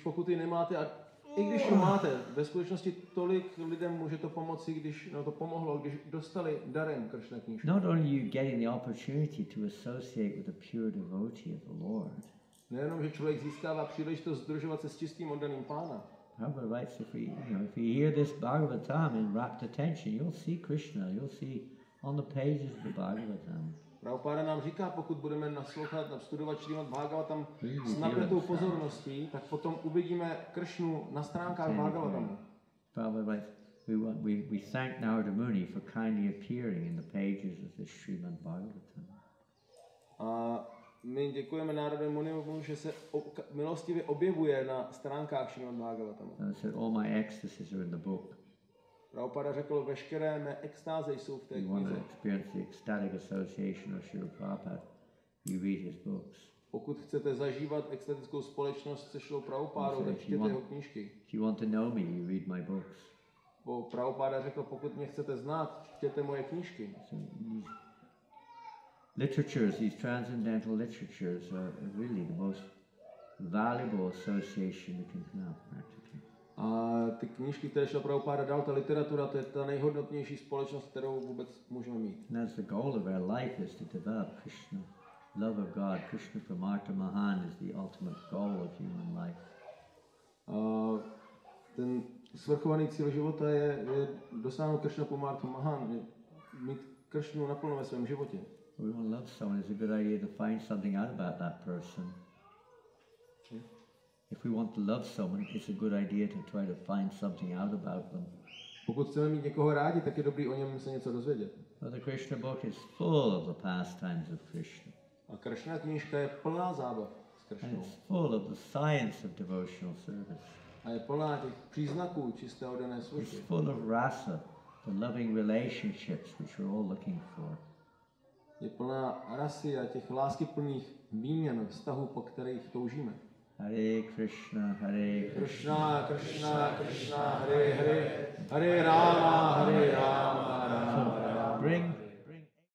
pokud ji nemáte, a i když ji máte, ve skutečnosti tolik lidem může to pomoci, to pomohlo, když dostali darem Kršna knížku. Not only you getting the opportunity to associate with a pure devotee of the Lord. Nejenom, že člověk získává příležitost združovat se s čistým oddaným Pána. Prabhupada writes, if you hear this Bhagavatam in rapt attention, you'll see Krishna, you'll see on the pages of the Bhagavatam. Prabhupada nám říká, pokud budeme naslouchat, studovat Šrímad Bhagavatam s napětou pozorností, tak potom uvidíme Kršnu na stránkách Bhagavatamu. Prabhupada writes, we thank Narada Muni for kindly appearing in the pages of the Srimad Bhagavatam. A my děkujeme Narada Munimu, že se milostivě objevuje na stránkách Srimad Bhagavatamu. And said, all my ecstasies are in the book. Prabhupada řekl, veškeré mé extáze jsou v té You want to knize. experience the ecstatic association of Srila Prabhupada. you read his books. Pokud chcete zažívat extatickou společnost se Šrilou Prabhupádou, tak čtěte jeho knížky. If you want to know me, you read my books. Prabhupáda řekl, pokud mě chcete znát, čtěte moje knížky. So literatures, these transcendental literatures are really the most valuable association we can have, practically. A ty knížky, které Šrila Prabhupáda dal, ta literatura, to je ta nejhodnotnější společnost, kterou vůbec můžeme mít. And that's the goal of our life, is to develop Krishna, love of God. Krishna Pramartha Mahan is the ultimate goal of human life. Ten svrchovaný cíl života je dosáhnout Krishna Pramartha Mahan, mít Krishnu naplno ve svém životě. We want to love someone, it's a good idea to find something out about that person. If we want to love someone, it's a good idea to try to find something out about them. Pokud chceme mít někoho rádi, tak je dobrý o něm se něco dozvědět. Well, the Krishna book is full of the pastimes of Krishna. A Krishna knížka je plná zábav s And Krishnou. it's full of the science of devotional service. A je plná těch příznaků čisté oddané It's služby. full of rasa, the loving relationships which we're all looking for. Je plná rasy a těch láskyplných výměn, vztahů, po kterých toužíme. Hare Krishna, Hare Krishna. Krishna, Krishna, Krishna, Hare Hare, Hare Rama, Rama.